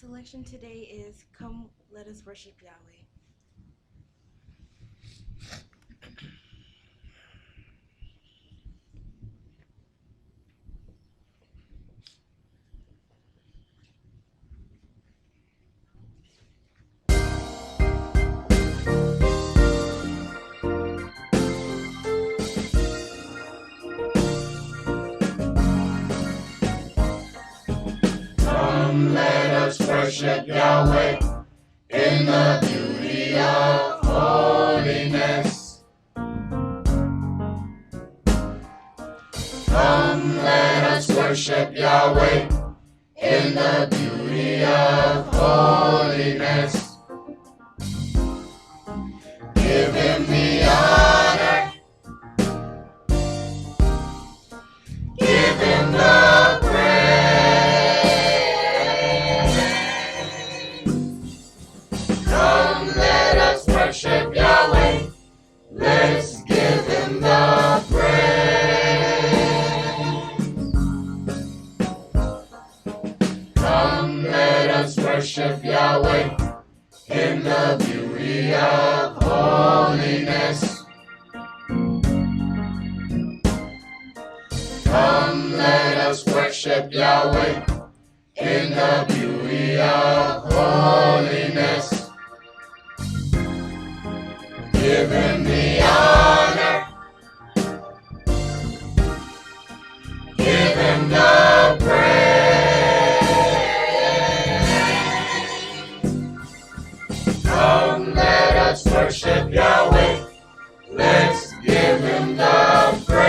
selection today is Come Let Us Worship Yahweh. Come, let us worship Yahweh in the beauty of holiness. Come, let us worship Yahweh in the beauty of holiness. Give him the honor. Give him the praise. Come, let us worship Yahweh. Let's give him the praise. Come, let us worship Yahweh in the beauty of holiness. Come, let us worship Yahweh in the beauty of holiness. Give him the honor. Give him the praise. Come, let us worship Yahweh. Let's give him the praise.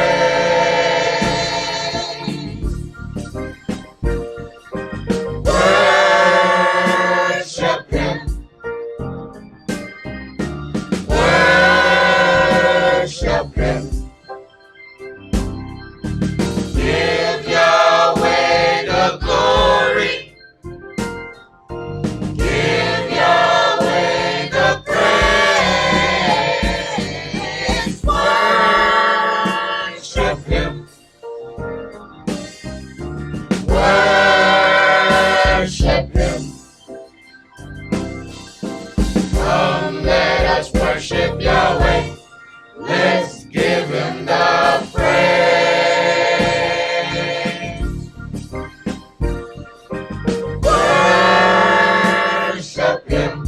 Worship him. Worship him. Give Yahweh the glory. Give Yahweh the praise. Worship him. Worship him. Come, let us worship Yahweh. Let's give him the praise. Worship him.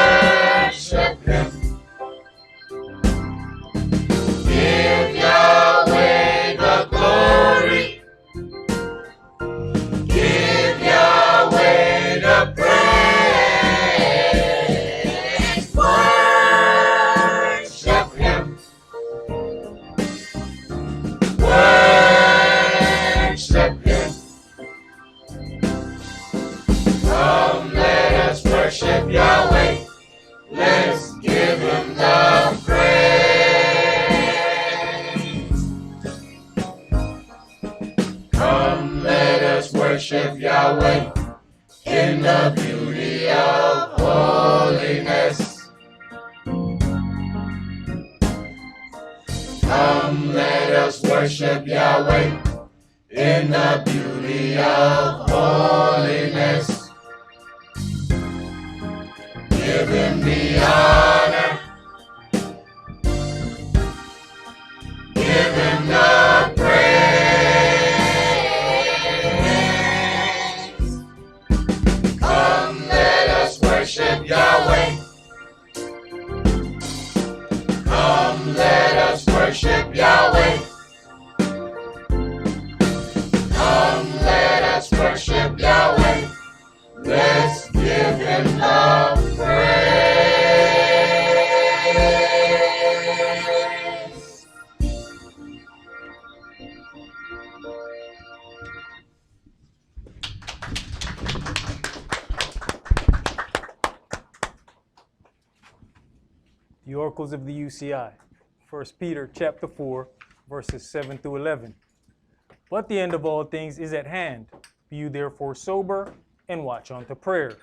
Worship him. Give Yahweh the glory. Give Yahweh the praise. Worship him. Worship him. Come, let us worship Yahweh. Let's give him the praise. Come, let us worship Yahweh in the beauty of holiness. Come, let us worship Yahweh in the beauty of holiness. Give him the honor. Give him the praise. Come, let us worship Yahweh. Come, let us worship Yahweh. Come, let us worship Yahweh. Let's give him the praise. The oracles of the UCI, 1 Peter chapter 4, verses 7 through 11. But the end of all things is at hand. Be you therefore sober, and watch unto prayer.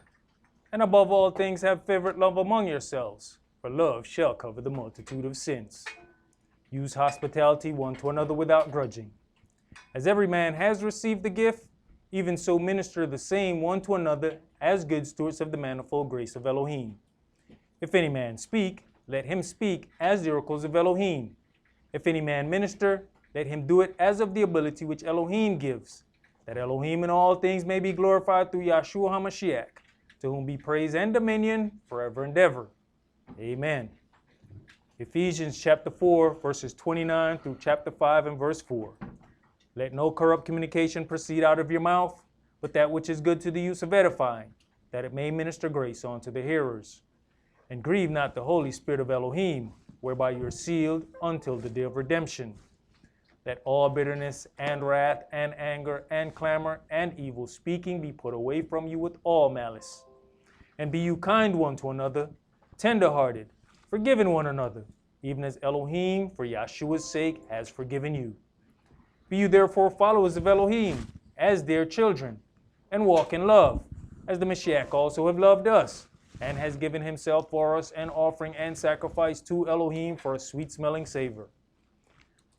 And above all things have fervent love among yourselves, for love shall cover the multitude of sins. Use hospitality one to another without grudging. As every man has received the gift, even so minister the same one to another as good stewards of the manifold grace of Elohim. If any man speak, let him speak as the oracles of Elohim. If any man minister, let him do it as of the ability which Elohim gives, that Elohim in all things may be glorified through Yahshua HaMashiach, to whom be praise and dominion forever and ever. Amen. Ephesians chapter 4, verses 29 through chapter 5 and verse 4. Let no corrupt communication proceed out of your mouth, but that which is good to the use of edifying, that it may minister grace unto the hearers. And grieve not the Holy Spirit of Elohim, whereby you are sealed until the day of redemption. Let all bitterness and wrath and anger and clamor and evil speaking be put away from you with all malice. And be you kind one to another, tender-hearted, forgiving one another, even as Elohim, for Yahshua's sake, has forgiven you. Be you therefore followers of Elohim, as dear children, and walk in love, as the Mashiach also have loved us, and has given himself for us an offering and sacrifice to Elohim for a sweet-smelling savor.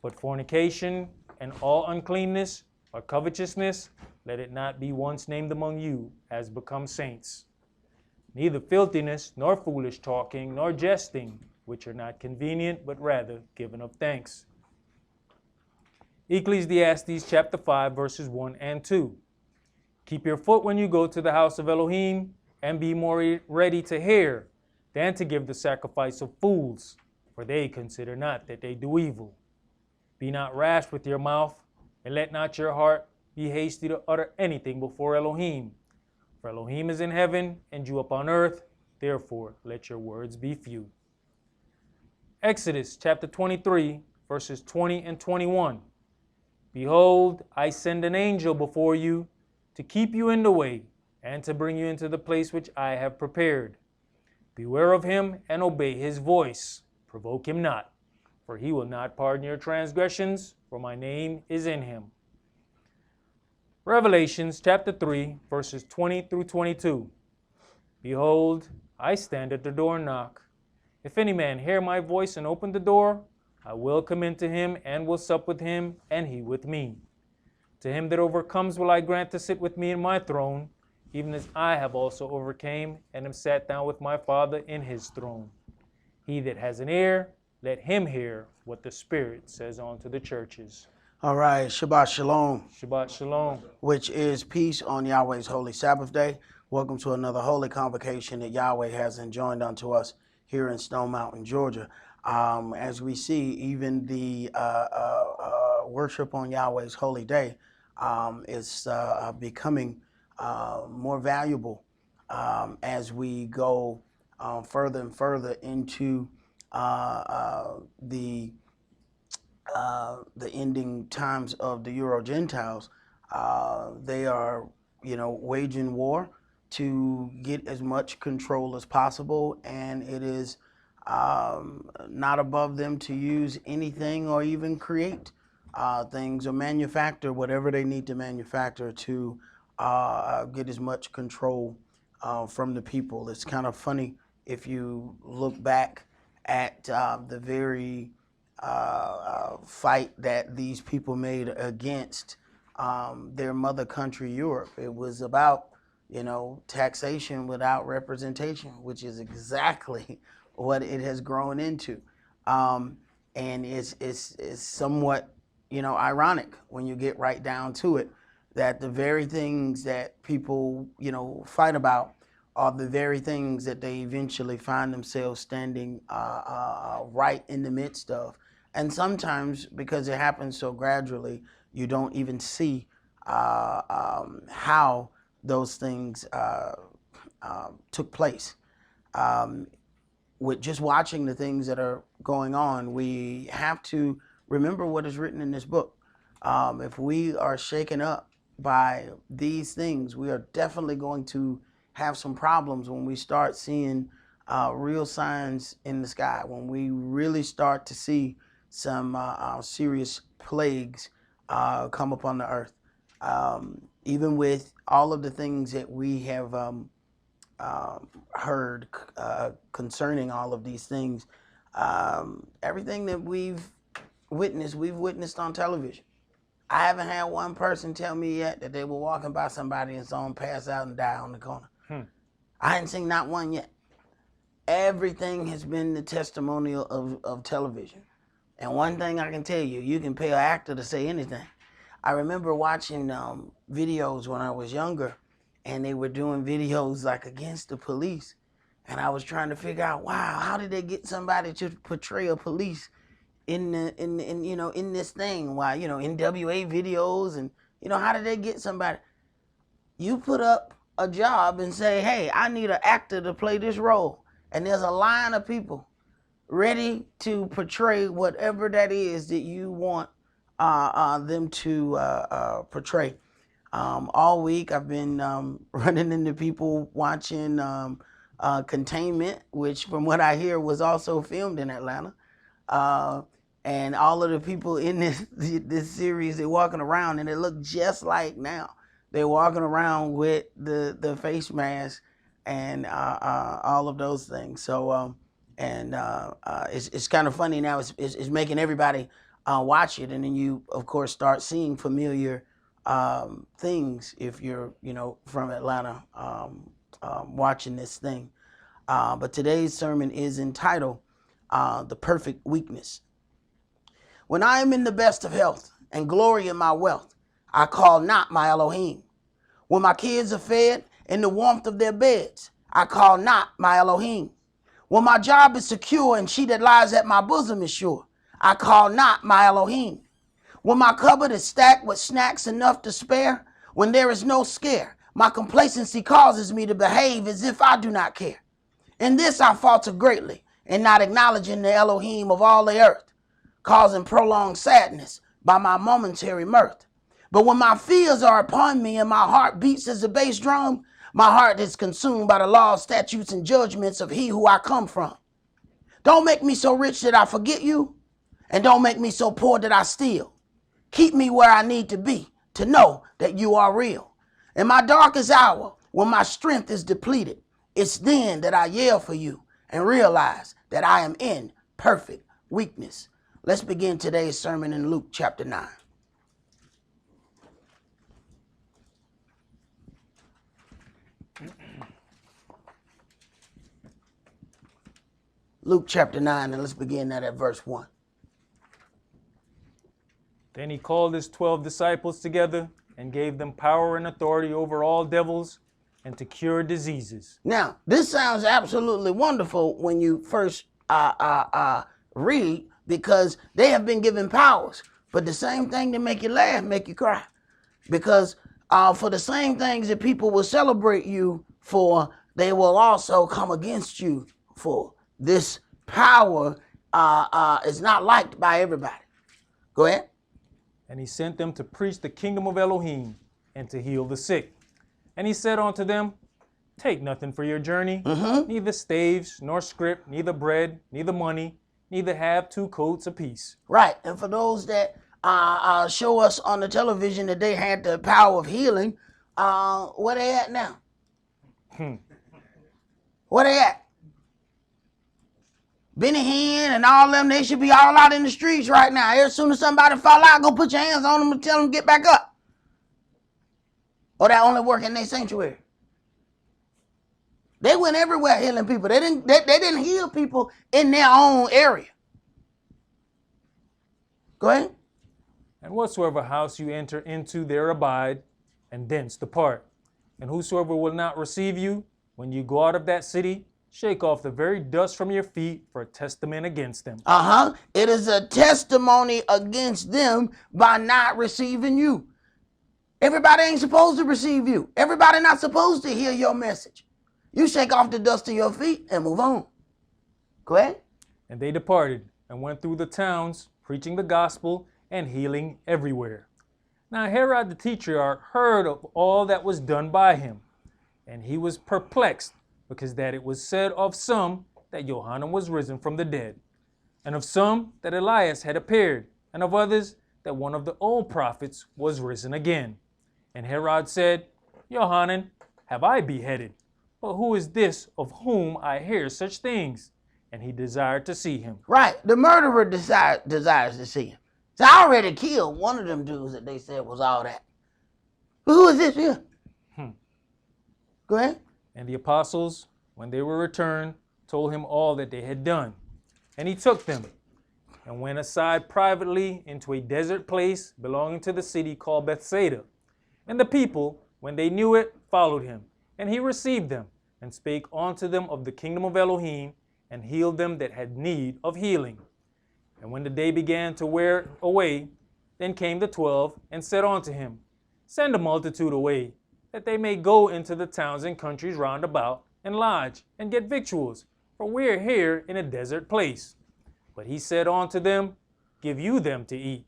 But fornication and all uncleanness or covetousness, let it not be once named among you as become saints. Neither filthiness, nor foolish talking, nor jesting, which are not convenient, but rather given of thanks. Ecclesiastes chapter 5, verses 1 and 2. Keep your foot when you go to the house of Elohim, and be more ready to hear than to give the sacrifice of fools, for they consider not that they do evil. Be not rash with your mouth, and let not your heart be hasty to utter anything before Elohim. For Elohim is in heaven, and you upon earth, therefore let your words be few. Exodus chapter 23, verses 20 and 21. Behold, I send an angel before you to keep you in the way, and to bring you into the place which I have prepared. Beware of him, and obey his voice. Provoke him not, for he will not pardon your transgressions, for my name is in him. Revelations chapter 3, verses 20 through 22. Behold, I stand at the door and knock. If any man hear my voice and open the door, I will come into him, and will sup with him, and he with me. To him that overcomes will I grant to sit with me in my throne, even as I have also overcame, and am sat down with my Father in his throne. He that has an ear, let him hear what the Spirit says unto the churches. All right, Shabbat Shalom, Shabbat Shalom. which is peace on Yahweh's holy Sabbath day. Welcome to another holy convocation that Yahweh has enjoined unto us here in Stone Mountain, Georgia. As we see, even the worship on Yahweh's holy day is becoming more valuable as we go further and further into the ending times of the Euro Gentiles. They are, waging war to get as much control as possible, and it is not above them to use anything or even create things or manufacture whatever they need to manufacture to get as much control from the people. It's kind of funny if you look back at the very fight that these people made against their mother country, Europe. It was about, taxation without representation, which is exactly what it has grown into. And it's somewhat, ironic when you get right down to it, that the very things that people, fight about are the very things that they eventually find themselves standing right in the midst of. And sometimes, because it happens so gradually, you don't even see how those things took place. With just watching the things that are going on, we have to remember what is written in this book. If we are shaken up by these things, we are definitely going to have some problems when we start seeing real signs in the sky, when we really start to see some serious plagues come upon the earth. Even with all of the things that we have heard concerning all of these things, everything that we've witnessed on television. I haven't had one person tell me yet that they were walking by somebody and saw them pass out and die on the corner. I hadn't seen not one yet. Everything has been the testimonial of television. And one thing I can tell you, you can pay an actor to say anything. I remember watching videos when I was younger, and they were doing videos like against the police. And I was trying to figure out, wow, how did they get somebody to portray a police in this thing? Why, NWA videos, and how did they get somebody? You put up a job and say, hey, I need an actor to play this role, and there's a line of people ready to portray whatever that is that you want them to portray. All week I've been running into people watching Containment, which from what I hear was also filmed in Atlanta. And all of the people in this series, they're walking around and it looked just like now. They're walking around with the face mask and all of those things. So it's kind of funny now. It's making everybody watch it, and then you of course start seeing familiar things if you're from Atlanta watching this thing. But today's sermon is entitled The Perfect Weakness. When I am in the best of health and glory in my wealth, I call not my Elohim. When my kids are fed in the warmth of their beds, I call not my Elohim. When my job is secure and she that lies at my bosom is sure, I call not my Elohim. When my cupboard is stacked with snacks enough to spare, when there is no scare, my complacency causes me to behave as if I do not care. In this I falter greatly, in not acknowledging the Elohim of all the earth, causing prolonged sadness by my momentary mirth. But when my fears are upon me and my heart beats as a bass drum, my heart is consumed by the laws, statutes, and judgments of he who I come from. Don't make me so rich that I forget you, and don't make me so poor that I steal. Keep me where I need to be to know that you are real. In my darkest hour, when my strength is depleted, it's then that I yell for you and realize that I am in perfect weakness. Let's begin today's sermon in Luke chapter 9. Luke chapter 9, and let's begin that at verse 1. Then he called his 12 disciples together and gave them power and authority over all devils and to cure diseases. Now, this sounds absolutely wonderful when you first read, because they have been given powers. But the same thing that make you laugh, make you cry. Because for the same things that people will celebrate you for, they will also come against you for. This power is not liked by everybody. Go ahead. And he sent them to preach the kingdom of Elohim and to heal the sick. And he said unto them, take nothing for your journey, neither staves, nor scrip, neither bread, neither money, neither have 2 coats apiece. Right. And for those that show us on the television that they had the power of healing, where they at now? Where they at? Benny Hinn and all them, they should be all out in the streets right now. As soon as somebody fall out, go put your hands on them and tell them to get back up. Or that only work in their sanctuary. They went everywhere healing people. They didn't heal people in their own area. Go ahead. And whatsoever house you enter into, there abide, and thence depart. And whosoever will not receive you, when you go out of that city, shake off the very dust from your feet for a testament against them. It is a testimony against them by not receiving you. Everybody ain't supposed to receive you. Everybody not supposed to hear your message. You shake off the dust of your feet and move on. Go ahead. And they departed and went through the towns, preaching the gospel and healing everywhere. Now Herod the Tetrarch heard of all that was done by him, and he was perplexed, because that it was said of some that Johanan was risen from the dead, and of some that Elias had appeared, and of others that one of the old prophets was risen again. And Herod said, Johanan have I beheaded, but who is this of whom I hear such things? And he desired to see him. Right. The murderer desires to see him. So I already killed one of them dudes that they said was all that. Who is this here? Go ahead. And the apostles, when they were returned, told him all that they had done. And he took them and went aside privately into a desert place belonging to the city called Bethsaida. And the people, when they knew it, followed him. And he received them and spake unto them of the kingdom of Elohim, and healed them that had need of healing. And when the day began to wear away, then came the 12, and said unto him, Send a multitude away, that they may go into the towns and countries round about, and lodge, and get victuals, for we are here in a desert place. But he said unto them, Give you them to eat.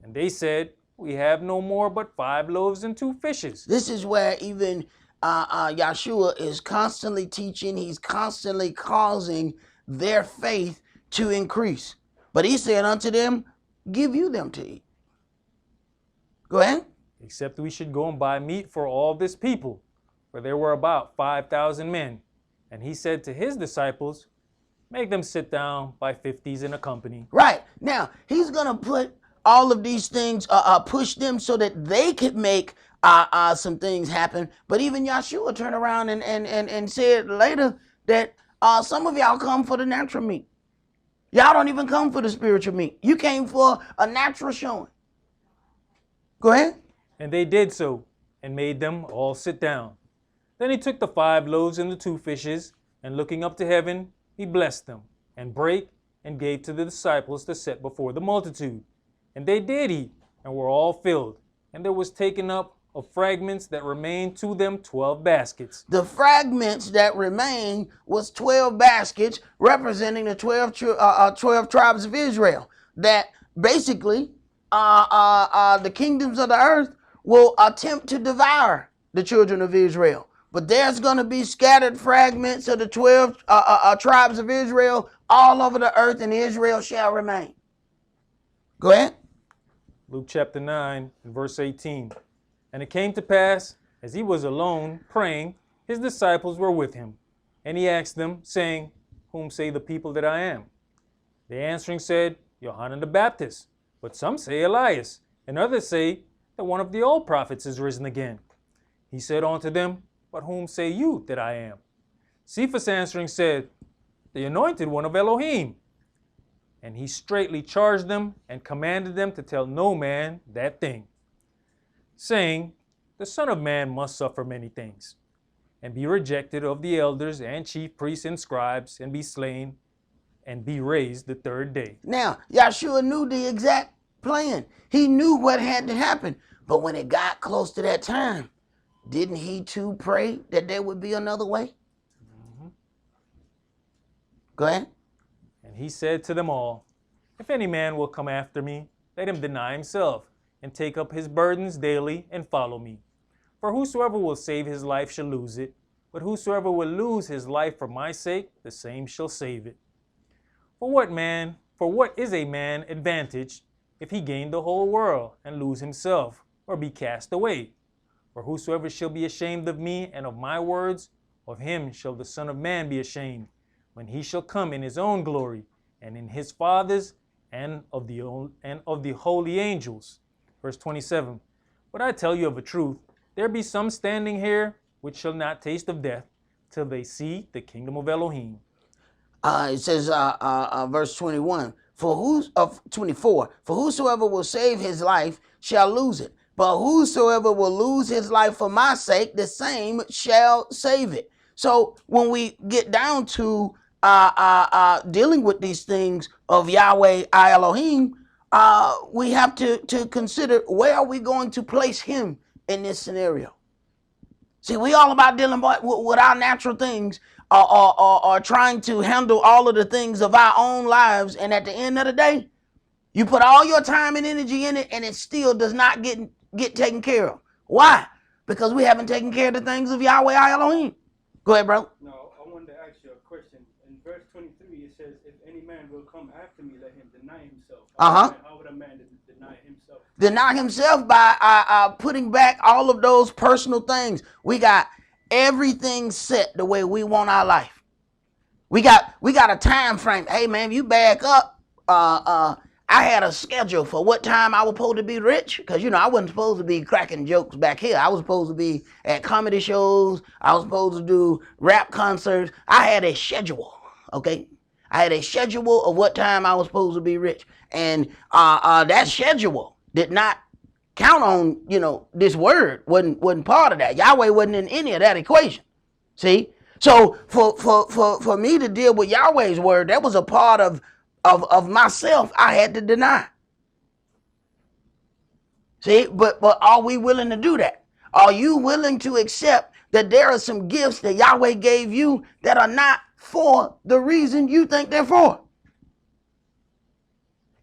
And they said, We have no more but 5 loaves and 2 fishes. This is where even Yahshua is constantly teaching. He's constantly causing their faith to increase. But he said unto them, Give you them to eat. Go ahead. Except we should go and buy meat for all this people, for there were about 5,000 men. And he said to his disciples, Make them sit down by 50s in a company. Right. Now, he's going to put all of these things, push them so that they could make some things happen. But even Yahshua turned around and said later that some of y'all come for the natural meat. Y'all don't even come for the spiritual meat. You came for a natural showing. Go ahead. And they did so, and made them all sit down. Then he took the 5 loaves and the 2 fishes, and looking up to heaven, he blessed them, and brake, and gave to the disciples to set before the multitude. And they did eat, and were all filled. And there was taken up of fragments that remained to them 12 baskets. The fragments that remained was 12 baskets representing the 12 tribes of Israel. That basically the kingdoms of the earth will attempt to devour the children of Israel. But there's going to be scattered fragments of the 12 tribes of Israel all over the earth, and Israel shall remain. Go ahead. Luke chapter 9 and verse 18. And it came to pass, as he was alone praying, his disciples were with him. And he asked them, saying, Whom say the people that I am? They answering said, Johannes the Baptist. But some say Elias, and others say that one of the old prophets is risen again. He said unto them, But whom say you that I am? Cephas answering said, The anointed one of Elohim. And he straitly charged them and commanded them to tell no man that thing, saying, The Son of Man must suffer many things, and be rejected of the elders and chief priests and scribes, and be slain, and be raised the 3rd day. Now, Yahshua knew the exact plan. He knew what had to happen. But when it got close to that time, didn't he too pray that there would be another way? Mm-hmm. Go ahead. And he said to them all, If any man will come after me, let him deny himself, and take up his burdens daily, and follow me. For whosoever will save his life shall lose it, but whosoever will lose his life for my sake, the same shall save it. For what is a man advantaged if he gain the whole world, and lose himself, or be cast away? For whosoever shall be ashamed of me and of my words, of him shall the Son of Man be ashamed, when he shall come in his own glory, and in his Father's, and of the holy angels. Verse 27, But I tell you of a truth, there be some standing here which shall not taste of death, till they see the kingdom of Elohim. It says, verse 21, 24, For whosoever will save his life shall lose it, but whosoever will lose his life for my sake, the same shall save it. So when we get down to dealing with these things of Yahweh Elohim, we have to consider, where are we going to place him in this scenario? See, we all about dealing with our natural things, or trying to handle all of the things of our own lives. And at the end of the day, you put all your time and energy in it, and it still does not get taken care of. Why? Because we haven't taken care of the things of Yahweh Elohim. Go ahead, bro. No, I wanted to ask you a question. In verse 23, it says, If any man will come after me, let him deny himself. How would a man deny himself? Deny himself by putting back all of those personal things. We got everything set the way we want our life. We got a time frame. Hey man, if you back up, I had a schedule for what time I was supposed to be rich, because, you know, I wasn't supposed to be cracking jokes back here. I was supposed to be at comedy shows. I was supposed to do rap concerts. I had a schedule, okay? I had a schedule of what time I was supposed to be rich. And that schedule did not count on, you know, this word. Wasn't part of that. Yahweh wasn't in any of that equation. See? So for me to deal with Yahweh's word, that was a part of myself I had to deny. See, but are we willing to do that? Are you willing to accept that there are some gifts that Yahweh gave you that are not for the reason you think they're for?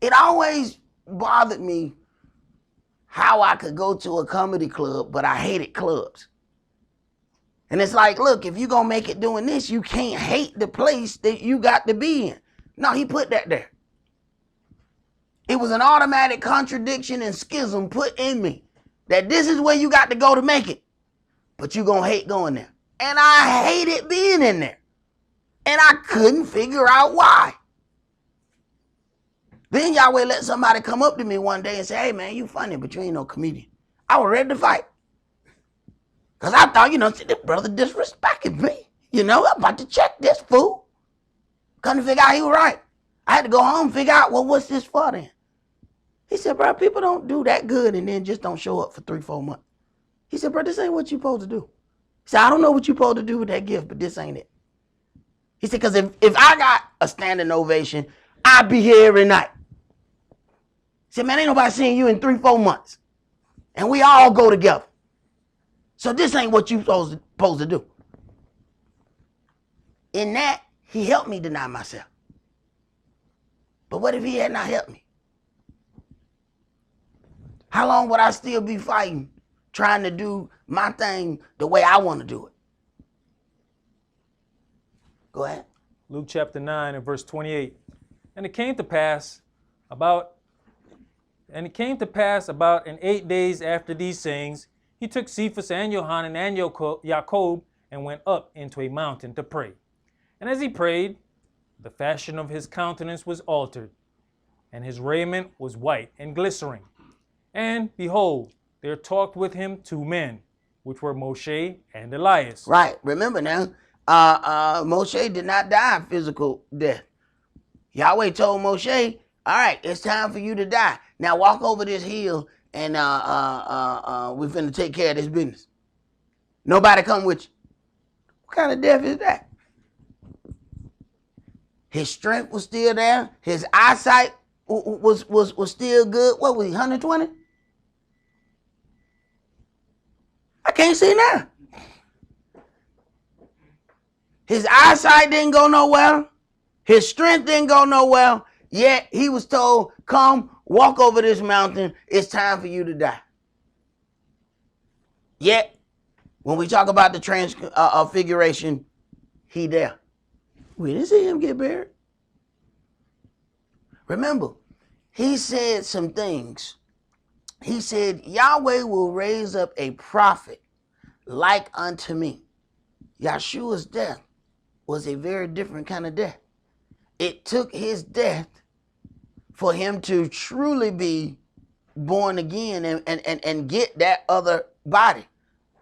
It always bothered me how I could go to a comedy club, but I hated clubs. And it's like, look, if you're going to make it doing this, you can't hate the place that you got to be in. No, he put that there. It was an automatic contradiction and schism put in me that this is where you got to go to make it. But you're going to hate going there. And I hated being in there. And I couldn't figure out why. Then Yahweh let somebody come up to me one day and say, hey, man, you funny, but you ain't no comedian. I was ready to fight. Because I thought, you know, this brother disrespected me. You know, I'm about to check this fool. Couldn't figure out he was right. I had to go home and figure out, well, what's this for then? He said, bro, people don't do that good and then just don't show up for 3-4 months. He said, bro, this ain't what you supposed to do. He said, I don't know what you supposed to do with that gift, but this ain't it. He said, because if I got a standing ovation, I'd be here every night. He said, man, ain't nobody seeing you in 3-4 months. And we all go together. So this ain't what you supposed to do. In that, he helped me deny myself. But what if he had not helped me? How long would I still be fighting, trying to do my thing the way I want to do it? Go ahead. Luke chapter 9 and verse 28. And it came to pass about in 8 days after these sayings, he took Cephas and Johanan and Jacob and went up into a mountain to pray. And as he prayed, the fashion of his countenance was altered, and his raiment was white and glistering. And behold, there talked with him 2 men, which were Moshe and Elias. Right. Remember now, Moshe did not die a physical death. Yahweh told Moshe, all right, it's time for you to die. Now walk over this hill and we're finna take care of this business. Nobody come with you. What kind of death is that? His strength was still there. His eyesight was still good. What was he, 120? I can't see now. His eyesight didn't go nowhere. His strength didn't go nowhere. Yet he was told, come walk over this mountain. It's time for you to die. Yet, when we talk about the transfiguration, he there. We didn't see him get buried. Remember, he said some things. He said, Yahweh will raise up a prophet like unto me. Yeshua's death was a very different kind of death. It took his death for him to truly be born again and get that other body.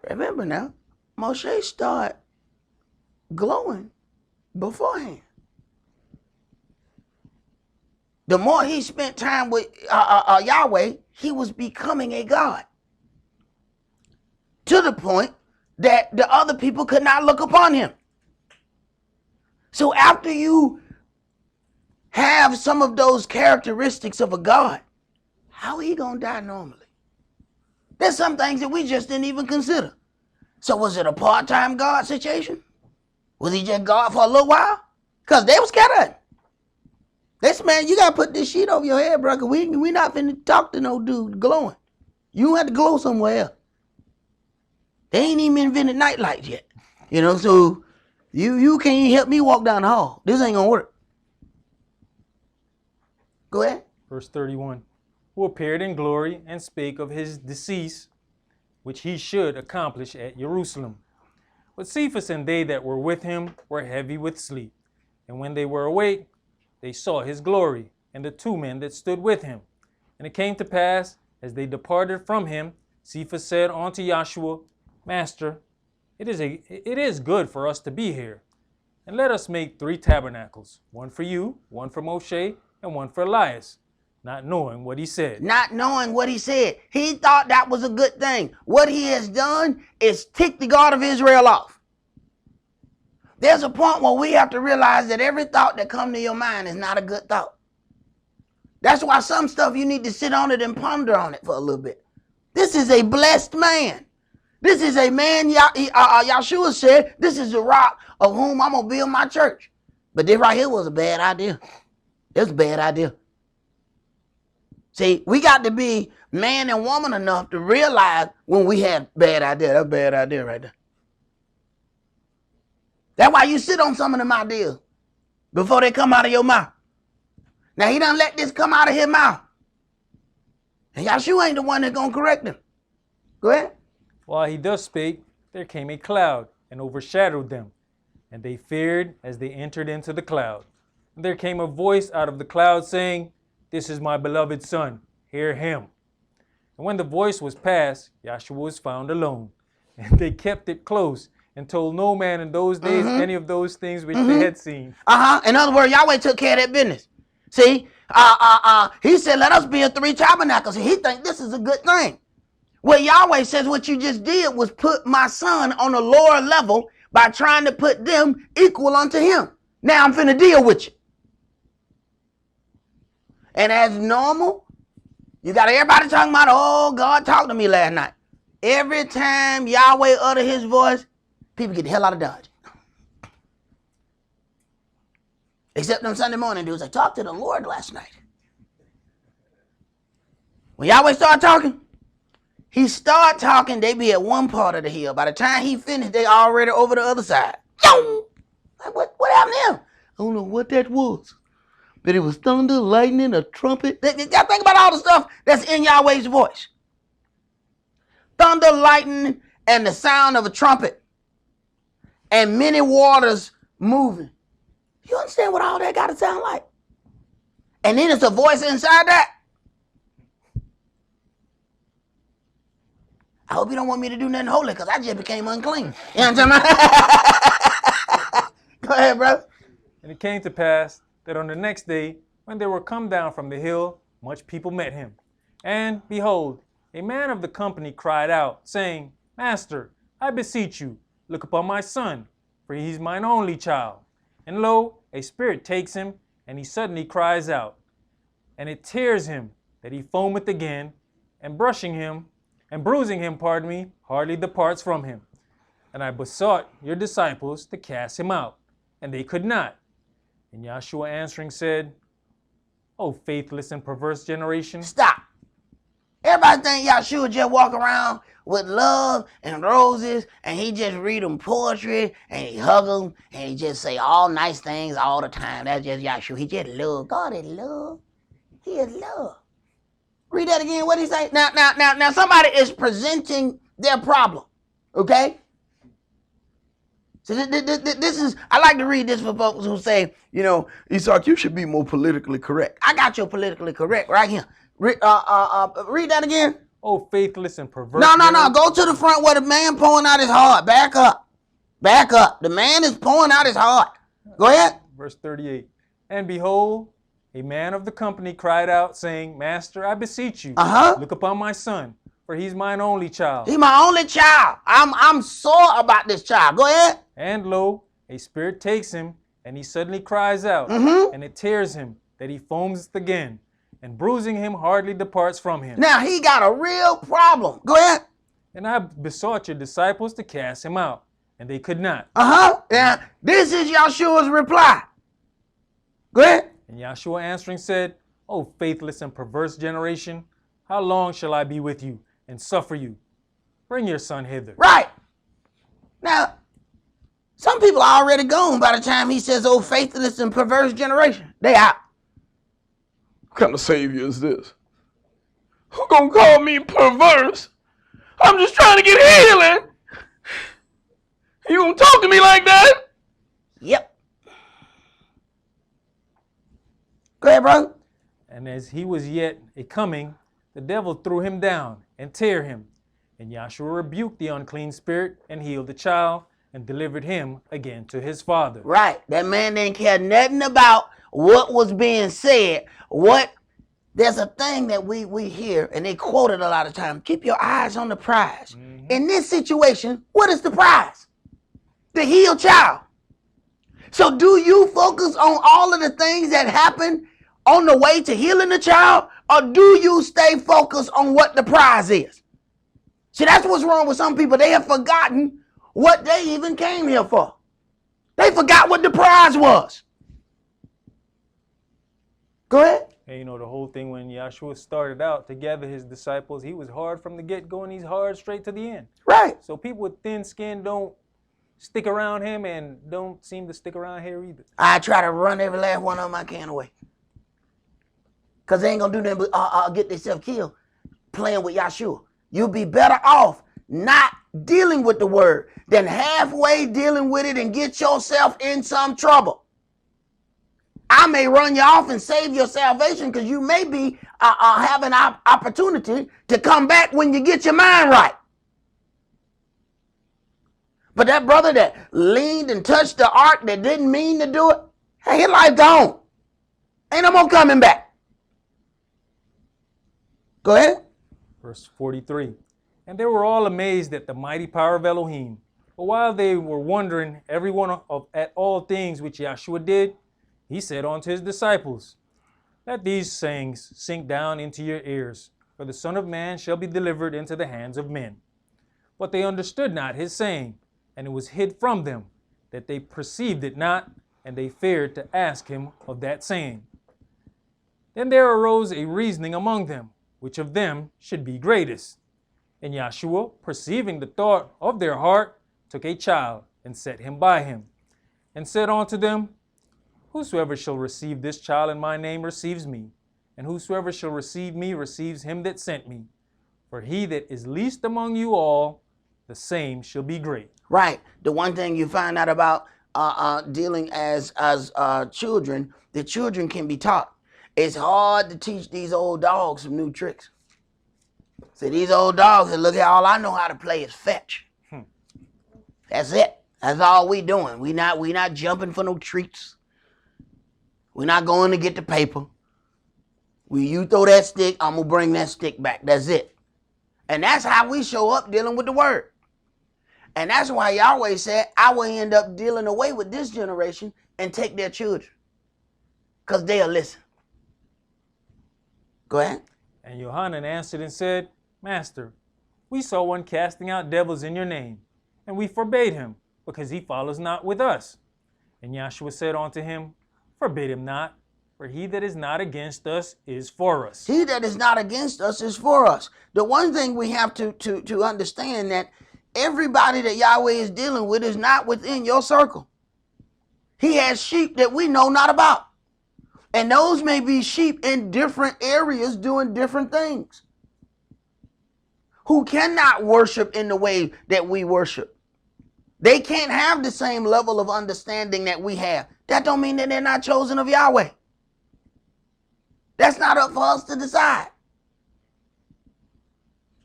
Remember now, Moshe started glowing beforehand. The more he spent time with Yahweh, he was becoming a god. To the point that the other people could not look upon him. So after you have some of those characteristics of a god, how are you going to die normally? There's some things that we just didn't even consider. So was it a part-time God situation? Was he just God for a little while? Because they was scared of him. This man, you got to put this sheet over your head, bro, because we not finna talk to no dude glowing. You have to glow somewhere else. They ain't even invented night lights yet. You know, so you can't help me walk down the hall. This ain't going to work. Go ahead. Verse 31. Who appeared in glory and spake of his decease, which he should accomplish at Jerusalem. But Cephas and they that were with him were heavy with sleep. And when they were awake, they saw his glory, and the 2 men that stood with him. And it came to pass, as they departed from him, Cephas said unto Joshua, Master, it is good for us to be here. And let us make 3 tabernacles, one for you, one for Moshe, and one for Elias, not knowing what he said. Not knowing what he said. He thought that was a good thing. What he has done is tick the God of Israel off. There's a point where we have to realize that every thought that comes to your mind is not a good thought. That's why some stuff you need to sit on it and ponder on it for a little bit. This is a blessed man. This is a man, Yahshua said, this is the rock of whom I'm going to build my church. But this right here was a bad idea. It was a bad idea. See, we got to be man and woman enough to realize when we have bad idea. That's a bad idea right there. That's why you sit on some of them ideas before they come out of your mouth. Now, he done let this come out of his mouth. And Yahshua ain't the one that's going to correct him. Go ahead. While he thus spake, there came a cloud and overshadowed them. And they feared as they entered into the cloud. And there came a voice out of the cloud saying, This is my beloved Son, hear him. And when the voice was past, Yahshua was found alone. And they kept it close and told no man in those days any of those things which they had seen. In other words, Yahweh took care of that business. See, he said, let us build 3 tabernacles. And he think this is a good thing. Well, Yahweh says what you just did was put my son on a lower level by trying to put them equal unto him. Now I'm finna deal with you. And as normal, you got everybody talking about, oh, God talked to me last night. Every time Yahweh utter his voice, people get the hell out of Dodge. Except them Sunday morning dudes. I talked to the Lord last night. When Yahweh start talking, he start talking, they be at one part of the hill. By the time he finished, they already over the other side. Like, what happened to him? I don't know what that was. But it was thunder, lightning, a trumpet. Y'all think about all the stuff that's in Yahweh's voice. Thunder, lightning, and the sound of a trumpet. And many waters moving. You understand what all that got to sound like? And then it's a voice inside that. I hope you don't want me to do nothing holy because I just became unclean. You know what I'm saying? Go ahead, bro. And it came to pass that on the next day, when they were come down from the hill, much people met him. And behold, a man of the company cried out, saying, Master, I beseech you, look upon my son, for he is mine only child. And lo, a spirit takes him, and he suddenly cries out. And it tears him, that he foameth again, and bruising him, hardly departs from him. And I besought your disciples to cast him out, and they could not. And Yahshua answering said, O faithless and perverse generation. Stop. Everybody think Yahshua just walk around with love and roses, and he just read them poetry, and he hug them, and he just say all nice things all the time. That's just Yahshua. He just love. God is love. He is love. Read that again. What did he say? Now, somebody is presenting their problem. Okay? So this is, I like to read this for folks who say, you know, Esaac, you should be more politically correct. I got your politically correct right here. Read that again. Oh, faithless and perverse. No. Go to the front where the man pouring out his heart. Back up. The man is pouring out his heart. Go ahead. Verse 38. And behold, a man of the company cried out, saying, Master, I beseech you, look upon my son, for he's mine only child. He's my only child. I'm sore about this child. Go ahead. And lo, a spirit takes him, and he suddenly cries out, and it tears him, that he foams again, and bruising him hardly departs from him. Now he got a real problem. Go ahead. And I besought your disciples to cast him out, and they could not. Now this is Yahshua's reply. Go ahead. And Yahshua answering said, O faithless and perverse generation, how long shall I be with you and suffer you? Bring your son hither. Right. Now, some people are already gone by the time he says, oh, faithless and perverse generation. They out. What kind of savior is this? Who gonna call me perverse? I'm just trying to get healing. You gonna talk to me like that? Yep. Go ahead, bro. And as he was yet a coming, the devil threw him down and tear him. And Yahshua rebuked the unclean spirit and healed the child and delivered him again to his father. Right. That man didn't care nothing about what was being said. There's a thing that we hear, and they quote it a lot of times. Keep your eyes on the prize. Mm-hmm. In this situation, what is the prize? The healed child. So do you focus on all of the things that happen on the way to healing the child, or do you stay focused on what the prize is? See, that's what's wrong with some people. They have forgotten what they even came here for. They forgot what the prize was. Go ahead. And you know, the whole thing when Yahshua started out to gather his disciples, he was hard from the get-go and he's hard straight to the end. Right. So people with thin skin don't stick around him and don't seem to stick around here either. I try to run every last one of them I can away. Because they ain't going to do nothing but get themselves killed playing with Yahshua. You'll be better off not dealing with the word than halfway dealing with it and get yourself in some trouble. I may run you off and save your salvation because you may be having an opportunity to come back when you get your mind right. But that brother that leaned and touched the ark that didn't mean to do it, hey, his life gone. Ain't no more coming back. Go ahead. Verse 43. And they were all amazed at the mighty power of Elohim. But while they were wondering, everyone at all things which Yahshua did, he said unto his disciples, let these sayings sink down into your ears, for the Son of Man shall be delivered into the hands of men. But they understood not his saying, and it was hid from them, that they perceived it not, and they feared to ask him of that saying. Then there arose a reasoning among them, which of them should be greatest. And Yahshua, perceiving the thought of their heart, took a child, and set him by him, and said unto them, whosoever shall receive this child in my name receives me, and whosoever shall receive me receives him that sent me. For he that is least among you all, the same shall be great. Right. The one thing you find out about dealing as children, the children can be taught. It's hard to teach these old dogs some new tricks. See, these old dogs, look at all I know how to play is fetch. That's it. That's all we doing. We not jumping for no treats. We're not going to get the paper. You throw that stick, I'm going to bring that stick back. That's it. And that's how we show up dealing with the word. And that's why Yahweh said, I will end up dealing away with this generation and take their children. Because they'll listen. Go ahead. And Yohanan answered and said, Master, we saw one casting out devils in your name, and we forbade him, because he follows not with us. And Yahshua said unto him, forbid him not, for he that is not against us is for us. He that is not against us is for us. The one thing we have to understand that everybody that Yahweh is dealing with is not within your circle. He has sheep that we know not about. And those may be sheep in different areas doing different things, who cannot worship in the way that we worship. They can't have the same level of understanding that we have. That don't mean that they're not chosen of Yahweh. That's not up for us to decide.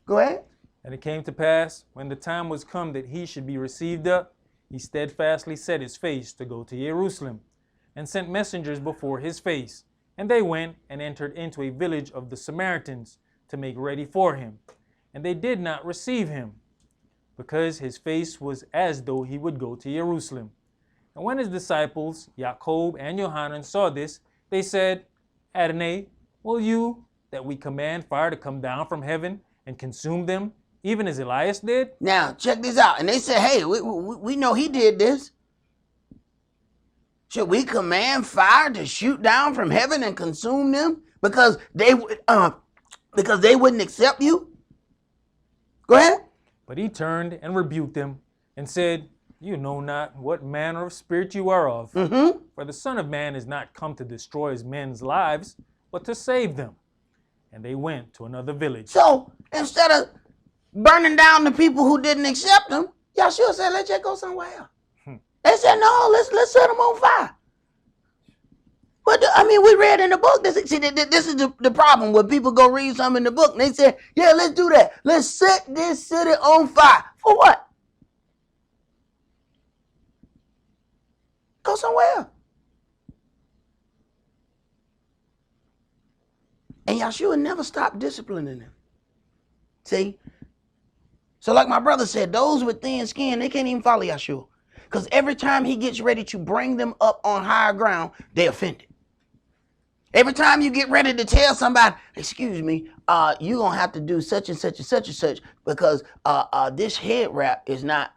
Go ahead. And it came to pass, when the time was come that he should be received up, he steadfastly set his face to go to Jerusalem, and sent messengers before his face. And they went and entered into a village of the Samaritans to make ready for him. And they did not receive him, because his face was as though he would go to Jerusalem. And when his disciples, Jacob and Johanan, saw this, they said, Adonai, will you that we command fire to come down from heaven and consume them, even as Elias did? Now, check this out. And they said, hey, we know he did this. Should we command fire to shoot down from heaven and consume them because they wouldn't accept you? Go ahead. But he turned and rebuked them and said, you know not what manner of spirit you are of. For the Son of Man is not come to destroy men's lives, but to save them. And they went to another village. So instead of burning down the people who didn't accept him, Yahshua said, let's just go somewhere else. They said, no, let's set them on fire. But we read in the book. This is the problem when people go read something in the book and they say, yeah, let's do that. Let's set this city on fire. For what? Go somewhere. And Yahshua never stopped disciplining them. See? So like my brother said, those with thin skin, they can't even follow Yahshua. Because every time he gets ready to bring them up on higher ground, they offended. Every time you get ready to tell somebody, excuse me, you're going to have to do such and such and such and such because this head wrap is not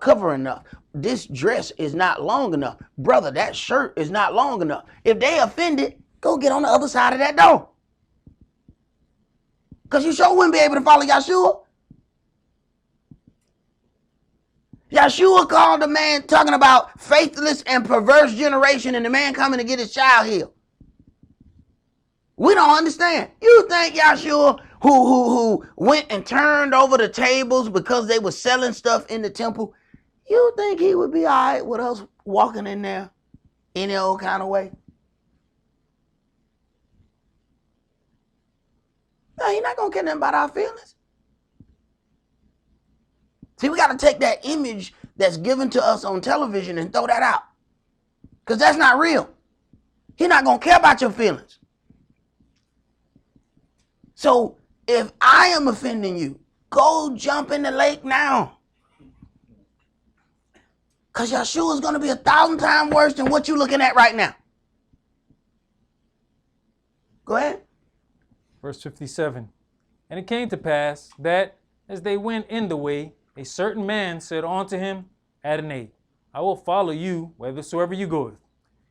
covering enough. This dress is not long enough. Brother, that shirt is not long enough. If they offended, go get on the other side of that door. Because you sure wouldn't be able to follow Yahshua. Yahshua called the man talking about faithless and perverse generation and the man coming to get his child healed. We don't understand. You think Yahshua, who went and turned over the tables because they were selling stuff in the temple, you think he would be all right with us walking in there any old kind of way? No, he's not going to care nothing about our feelings. See, we got to take that image that's given to us on television and throw that out. Because that's not real. He's not going to care about your feelings. So if I am offending you, go jump in the lake now. Because Yahshua is going to be 1,000 times worse than what you're looking at right now. Go ahead. Verse 57. And it came to pass that as they went in the way, a certain man said unto him, Adonai, I will follow you whithersoever you goeth.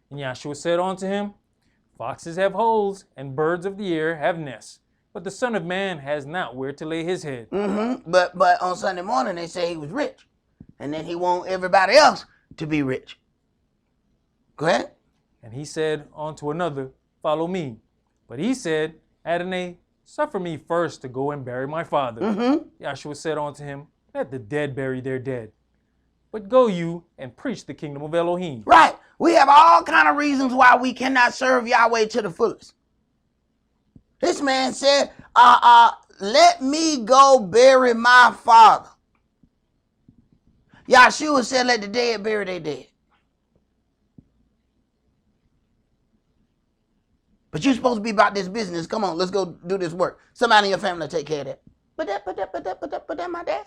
And Yahshua said unto him, Foxes have holes, and birds of the air have nests, but the Son of Man has not where to lay his head. But on Sunday morning, they say he was rich. And then he want everybody else to be rich. Go ahead. And he said unto another, Follow me. But he said, Adonai, suffer me first to go and bury my father. Yahshua said unto him, Let the dead bury their dead. But go you and preach the kingdom of Elohim. Right. We have all kind of reasons why we cannot serve Yahweh to the fullest. This man said, let me go bury my father. Yahshua said, let the dead bury their dead. But you're supposed to be about this business. Come on, let's go do this work. Somebody in your family take care of that. But that my dad.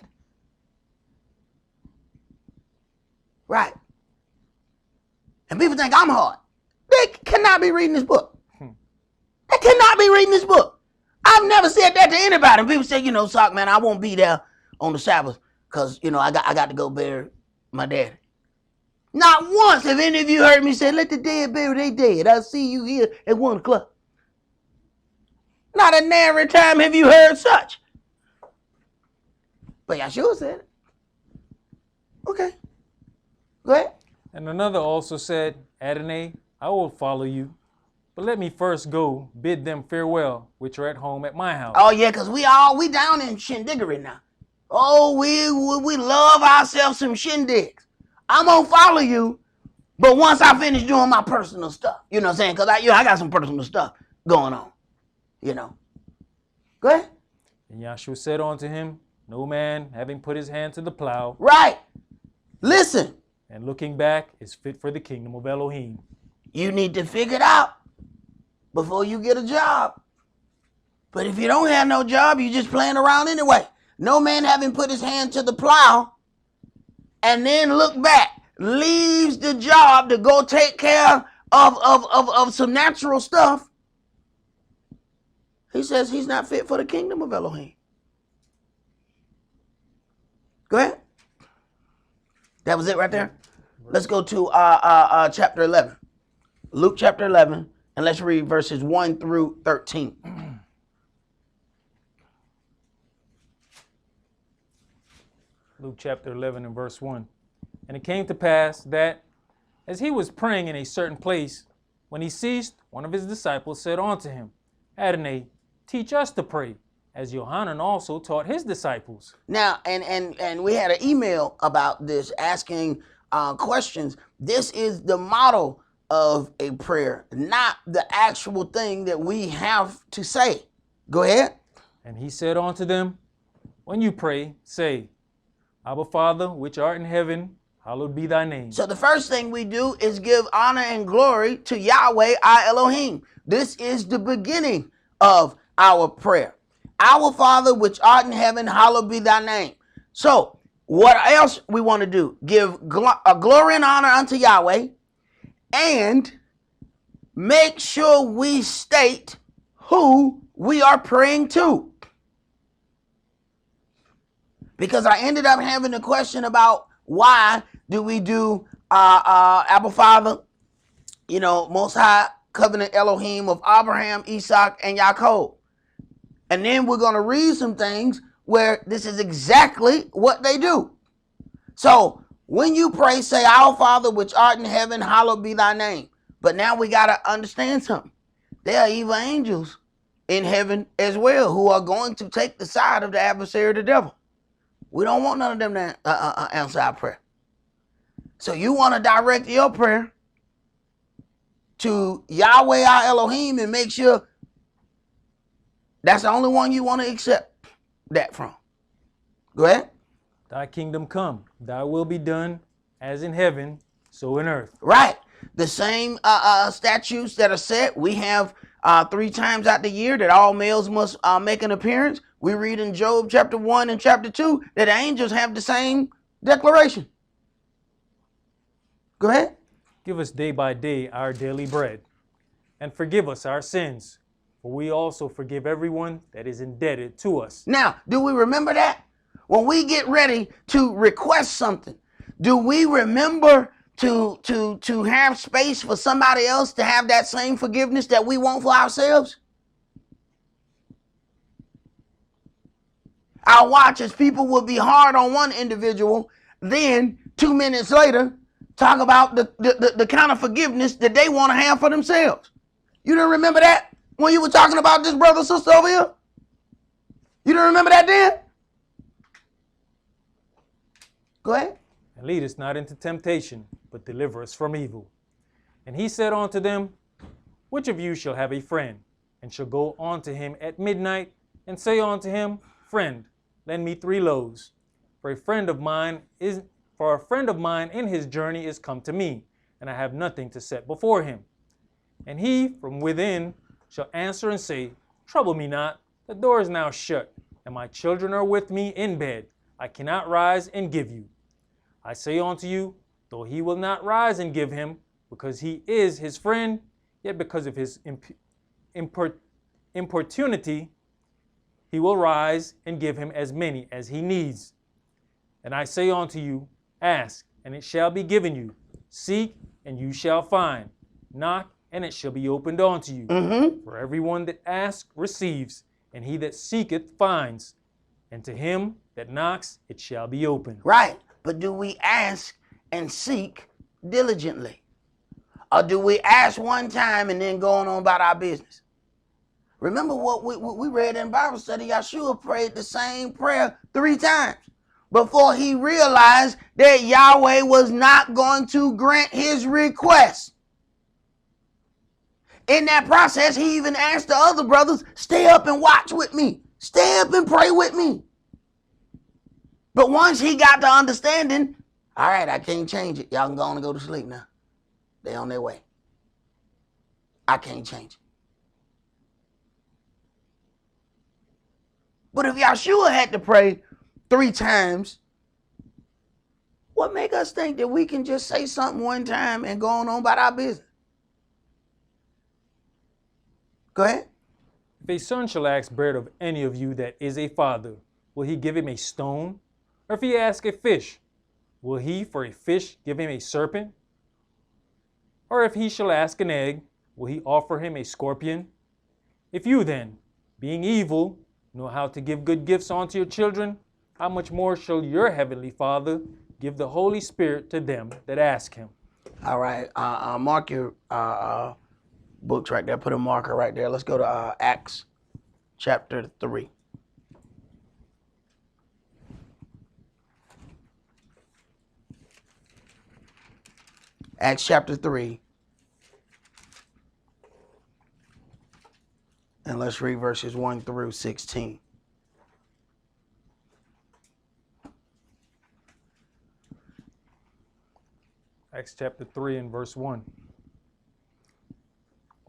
Right. And people think I'm hard. They cannot be reading this book. They cannot be reading this book. I've never said that to anybody. And people say, Sock, man, I won't be there on the Sabbath because, I got to go bury my daddy. Not once have any of you heard me say, let the dead bury their dead. I'll see you here at 1 o'clock. Not a nary time have you heard such. But Yahshua said it. Okay. Go ahead. And another also said, Adonai, I will follow you, but let me first go bid them farewell, which are at home at my house. Oh, yeah, because we down in shindiggery now. Oh, we love ourselves some shindigs. I'm going to follow you, but once I finish doing my personal stuff. You know what I'm saying? Because I got some personal stuff going on. Go ahead. And Yahshua said unto him, No man, having put his hand to the plow. Right. Listen. And looking back is fit for the kingdom of Elohim. You need to figure it out before you get a job. But if you don't have no job, you're just playing around anyway. No man having put his hand to the plow and then look back, leaves the job to go take care of some natural stuff. He says he's not fit for the kingdom of Elohim. Go ahead. That was it right there. Let's go to chapter 11. Luke chapter 11, and let's read verses 1 through 13. Luke chapter 11 and verse 1. And it came to pass that, as he was praying in a certain place, when he ceased, one of his disciples said unto him, Adonai, teach us to pray, as Johanan also taught his disciples. Now, and we had an email about this asking questions. This is the model of a prayer, not the actual thing that we have to say. Go ahead. And he said unto them, when you pray, say, Abba Father, which art in heaven, hallowed be thy name. So the first thing we do is give honor and glory to Yahweh, our Elohim. This is the beginning of our prayer. Our Father, which art in heaven, hallowed be thy name. So what else we want to do? Give glory and honor unto Yahweh, and make sure we state who we are praying to. Because I ended up having a question about why do we do Abba Father, Most High Covenant Elohim of Abraham, Esaac, and Jacob. And then we're going to read some things where this is exactly what they do. So when you pray, say, Our Father which art in heaven, hallowed be thy name. But now we got to understand something. There are evil angels in heaven as well who are going to take the side of the adversary, the devil. We don't want none of them to answer our prayer. So you want to direct your prayer to Yahweh, our Elohim, and make sure that's the only one you want to accept that from. Go ahead. Thy kingdom come, thy will be done as in heaven, so in earth. Right. The same statutes that are set. We have 3 times out the year that all males must make an appearance. We read in Job chapter 1 and chapter 2 that angels have the same declaration. Go ahead. Give us day by day our daily bread, and forgive us our sins, for we also forgive everyone that is indebted to us. Now, do we remember that? When we get ready to request something, do we remember to have space for somebody else to have that same forgiveness that we want for ourselves? I'll watch as people will be hard on one individual, then 2 minutes later, talk about the kind of forgiveness that they want to have for themselves. You don't remember that when you were talking about this brother or sister over here? You don't remember that then? Go ahead. And lead us not into temptation, but deliver us from evil. And he said unto them, which of you shall have a friend, and shall go unto him at midnight, and say unto him, Friend, lend me 3 loaves, for a friend of mine in his journey is come to me, and I have nothing to set before him. And he from within shall answer and say, Trouble me not, the door is now shut, and my children are with me in bed. I cannot rise and give you. I say unto you, though he will not rise and give him, because he is his friend, yet because of his importunity, he will rise and give him as many as he needs. And I say unto you, ask, and it shall be given you. Seek, and you shall find. Knock, and it shall be opened unto you. For everyone that asks receives, and he that seeketh finds. And to him that knocks, it shall be opened. Right. But do we ask and seek diligently? Or do we ask one time and then go on about our business? Remember what we read in Bible study. Yeshua prayed the same prayer 3 times before he realized that Yahweh was not going to grant his request. In that process, he even asked the other brothers, stay up and watch with me. Stay up and pray with me. But once he got the understanding, all right, I can't change it. Y'all can go on and go to sleep now. They on their way. I can't change it. But if Yeshua had to pray 3 times, what make us think that we can just say something one time and go on about our business? Go ahead. If a son shall ask bread of any of you that is a father, will he give him a stone? Or if he ask a fish, will he for a fish give him a serpent? Or if he shall ask an egg, will he offer him a scorpion? If you then, being evil, know how to give good gifts unto your children, how much more shall your heavenly Father give the Holy Spirit to them that ask him? All right. Mark your books right there. Put a marker right there. Let's go to Acts chapter 3. Acts chapter 3 And let's read verses 1 through 16. Acts chapter 3 and verse 1.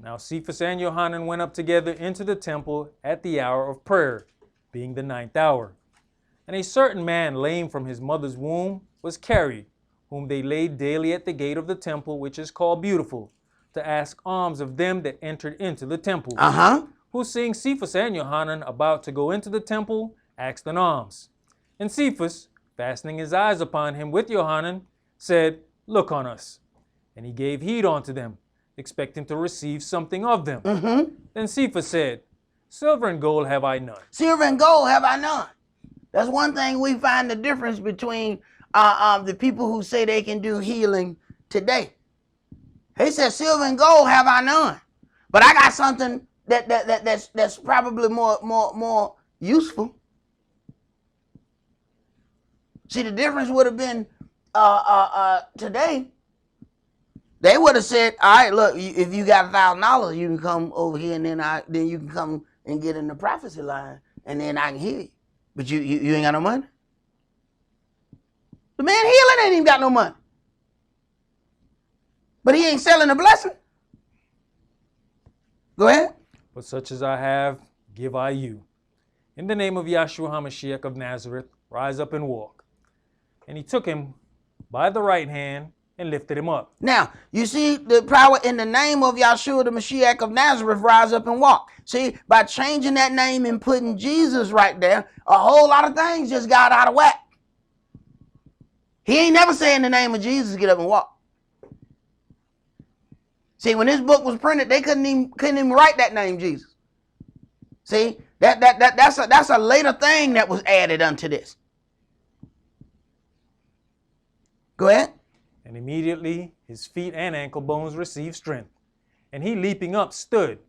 Now Cephas and Johanan went up together into the temple at the hour of prayer, being the 9th hour. And a certain man lame from his mother's womb was carried, whom they laid daily at the gate of the temple, which is called Beautiful, to ask alms of them that entered into the temple. Who seeing Cephas and Johanan about to go into the temple, asked an alms. And Cephas, fastening his eyes upon him with Johanan, said, Look on us. And he gave heed unto them, expecting to receive something of them. Then Cephas said, Silver and gold have I none. Silver and gold have I none. That's one thing we find the difference between the people who say they can do healing today. He said, silver and gold have I none. But I got something that's probably more useful. See, the difference would have been today. They would have said, all right, look, if you got $1,000, you can come over here and then you can come and get in the prophecy line and then I can heal you. But you ain't got no money. The man healing ain't even got no money. But he ain't selling a blessing. Go ahead. But such as I have, give I you. In the name of Yahshua HaMashiach of Nazareth, rise up and walk. And he took him by the right hand and lifted him up. Now, you see the power in the name of Yahshua the Mashiach of Nazareth, rise up and walk. See, by changing that name and putting Jesus right there, a whole lot of things just got out of whack. He ain't never said in the name of Jesus, get up and walk. See, when this book was printed, they couldn't even write that name Jesus. See, that's a later thing that was added unto this. Go ahead. And immediately his feet and ankle bones received strength. And he leaping up stood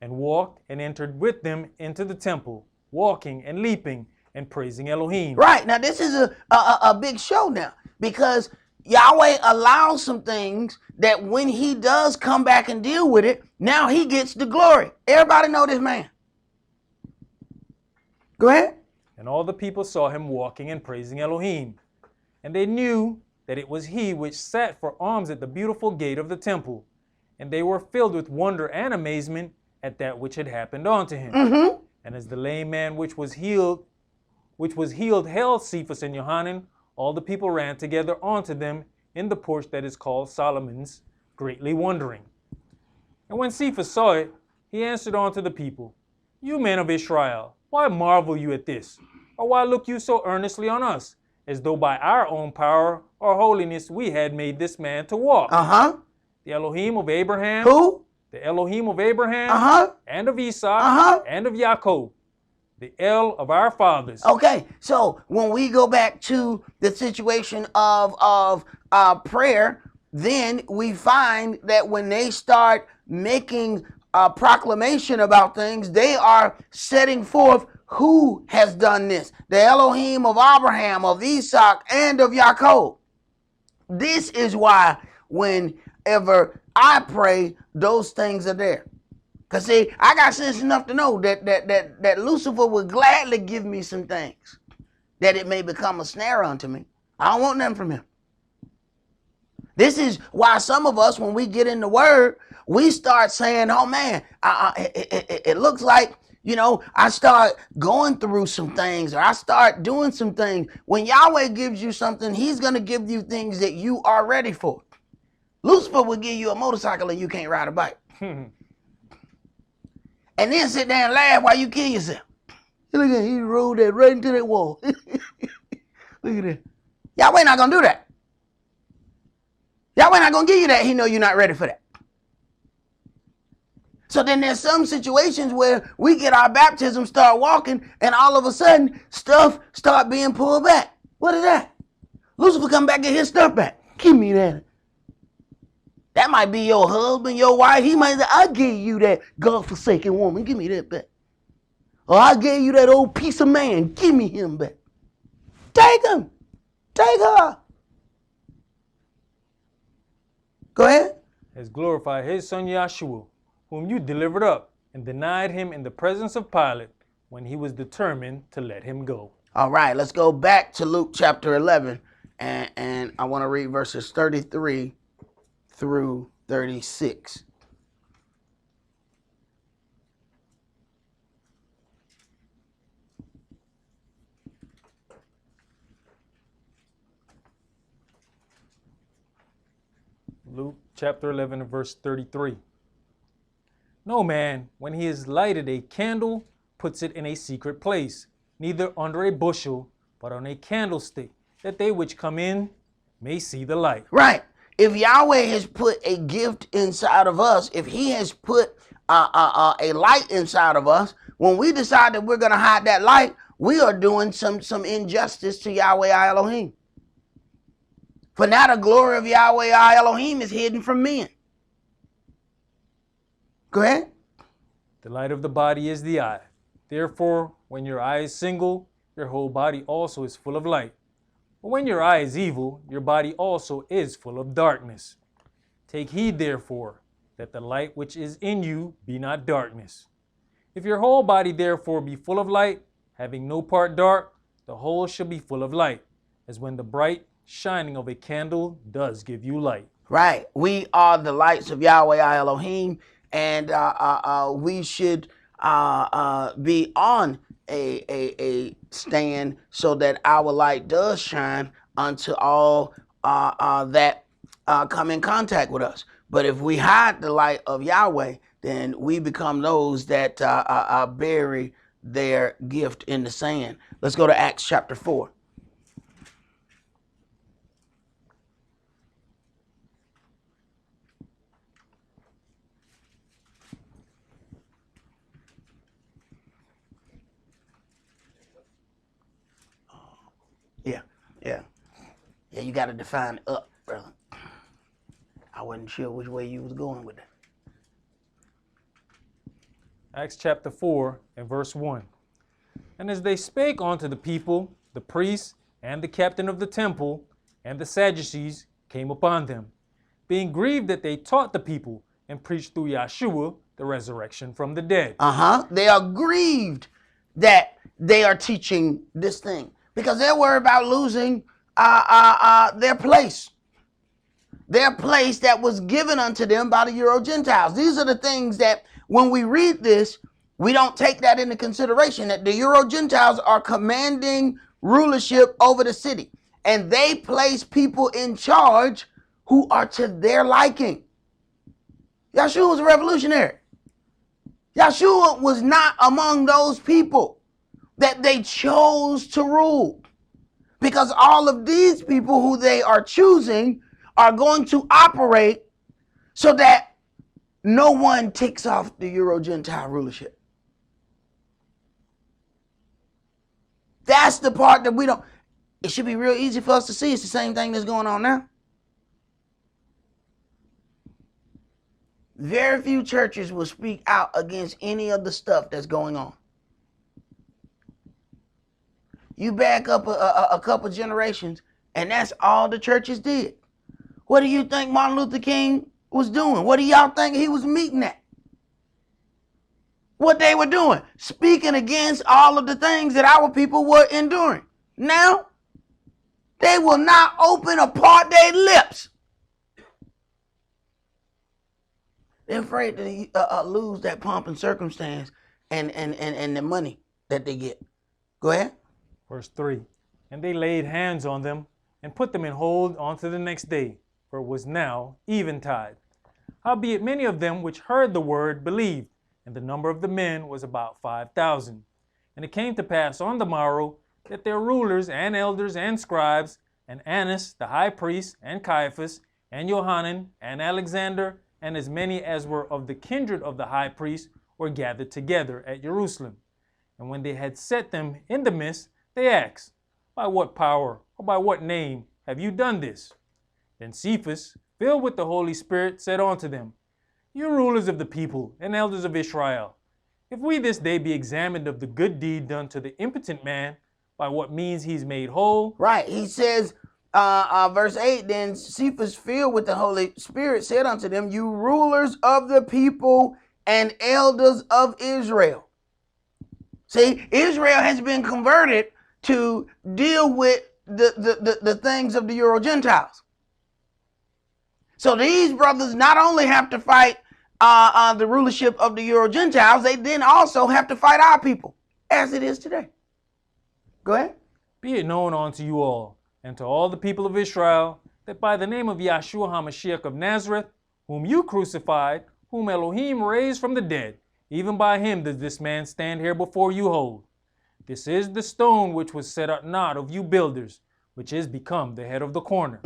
and walked and entered with them into the temple, walking and leaping and praising Elohim. Right. Now this is a big show now, because Yahweh allows some things that when he does come back and deal with it, now he gets the glory. Everybody know this man. Go ahead. And all the people saw him walking and praising Elohim. And they knew that it was he which sat for alms at the beautiful gate of the temple. And they were filled with wonder and amazement at that which had happened unto him. And as the lame man which was healed held Cephas and Johanan, all the people ran together unto them in the porch that is called Solomon's, greatly wondering. And when Cephas saw it, he answered unto the people, You men of Israel, why marvel you at this? Or why look you so earnestly on us, as though by our own power or holiness we had made this man to walk? The Elohim of Abraham. Who? The Elohim of Abraham. And of Esau. And of Jacob. The El of our fathers. Okay, so when we go back to the situation of prayer, then we find that when they start making a proclamation about things, they are setting forth who has done this. The Elohim of Abraham, of Esau, and of Jacob. This is why whenever I pray, those things are there. Because see, I got sense enough to know that Lucifer would gladly give me some things, that it may become a snare unto me. I don't want nothing from him. This is why some of us, when we get in the word, we start saying, oh man, it looks like, I start going through some things, or I start doing some things. When Yahweh gives you something, he's going to give you things that you are ready for. Lucifer will give you a motorcycle and you can't ride a bike. And then sit there and laugh while you kill yourself. Look at he rolled that right into that wall. Look at that. Yahweh not going to do that. Yahweh not going to give you that. He know you're not ready for that. So then there's some situations where we get our baptism, start walking, and all of a sudden stuff start being pulled back. What is that? Lucifer come back and get his stuff back. Give me that. That might be your husband, your wife. He might say, I gave you that God-forsaken woman. Give me that back. Or I gave you that old piece of man. Give me him back. Take him. Take her. Go ahead. Has glorified his son Yahshua, whom you delivered up and denied him in the presence of Pilate when he was determined to let him go. All right, let's go back to Luke chapter 11, and I want to read verses 33 through 36. Luke chapter 11 and verse 33. No man, when he has lighted a candle, puts it in a secret place, neither under a bushel, but on a candlestick, that they which come in may see the light. Right. If Yahweh has put a gift inside of us, if he has put a light inside of us, when we decide that we're going to hide that light, we are doing some injustice to Yahweh our Elohim. For now the glory of Yahweh our Elohim is hidden from men. Go ahead. The light of the body is the eye. Therefore, when your eye is single, your whole body also is full of light. But when your eye is evil, your body also is full of darkness. Take heed, therefore, that the light which is in you be not darkness. If your whole body therefore be full of light, having no part dark, the whole shall be full of light, as when the bright shining of a candle does give you light. Right. We are the lights of Yahweh our Elohim, and we should be on a stand so that our light does shine unto all that come in contact with us. But if we hide the light of Yahweh, then we become those that bury their gift in the sand. Let's go to Acts chapter 4. Yeah, you got to define up, brother. I wasn't sure which way you was going with that. Acts chapter 4 and verse 1. And as they spake unto the people, the priests and the captain of the temple and the Sadducees came upon them, being grieved that they taught the people and preached through Yahshua the resurrection from the dead. They are grieved that they are teaching this thing because they're worried about losing their place that was given unto them by the Euro Gentiles. These are the things that when we read this, we don't take that into consideration, that the Euro Gentiles are commanding rulership over the city, and they place people in charge who are to their liking. Yahshua was a revolutionary. Yahshua was not among those people that they chose to rule, because all of these people who they are choosing are going to operate so that no one ticks off the Euro-Gentile rulership. That's the part that we don't. It should be real easy for us to see. It's the same thing that's going on now. Very few churches will speak out against any of the stuff that's going on. You back up a couple generations, and that's all the churches did. What do you think Martin Luther King was doing? What do y'all think he was meeting at? What they were doing? Speaking against all of the things that our people were enduring. Now, they will not open or part their lips. They're afraid to lose that pomp and circumstance and the money that they get. Go ahead. Verse 3. And they laid hands on them and put them in hold unto the next day, for it was now eventide. Howbeit many of them which heard the word believed, and the number of the men was about 5,000. And it came to pass on the morrow that their rulers and elders and scribes, and Annas the high priest, and Caiaphas, and Johanan, and Alexander, and as many as were of the kindred of the high priest, were gathered together at Jerusalem. And when they had set them in the midst, they asked, By what power or by what name have you done this? Then Cephas, filled with the Holy Spirit, said unto them, You rulers of the people and elders of Israel, if we this day be examined of the good deed done to the impotent man, by what means he's made whole. Right. He says, verse 8, then Cephas, filled with the Holy Spirit, said unto them, You rulers of the people and elders of Israel. See, Israel has been converted to deal with the things of the Euro Gentiles. So these brothers not only have to fight the rulership of the Euro Gentiles, they then also have to fight our people, as it is today. Go ahead. Be it known unto you all, and to all the people of Israel, that by the name of Yahshua HaMashiach of Nazareth, whom you crucified, whom Elohim raised from the dead, even by him does this man stand here before you hold. This is the stone which was set at naught of you builders, which is become the head of the corner.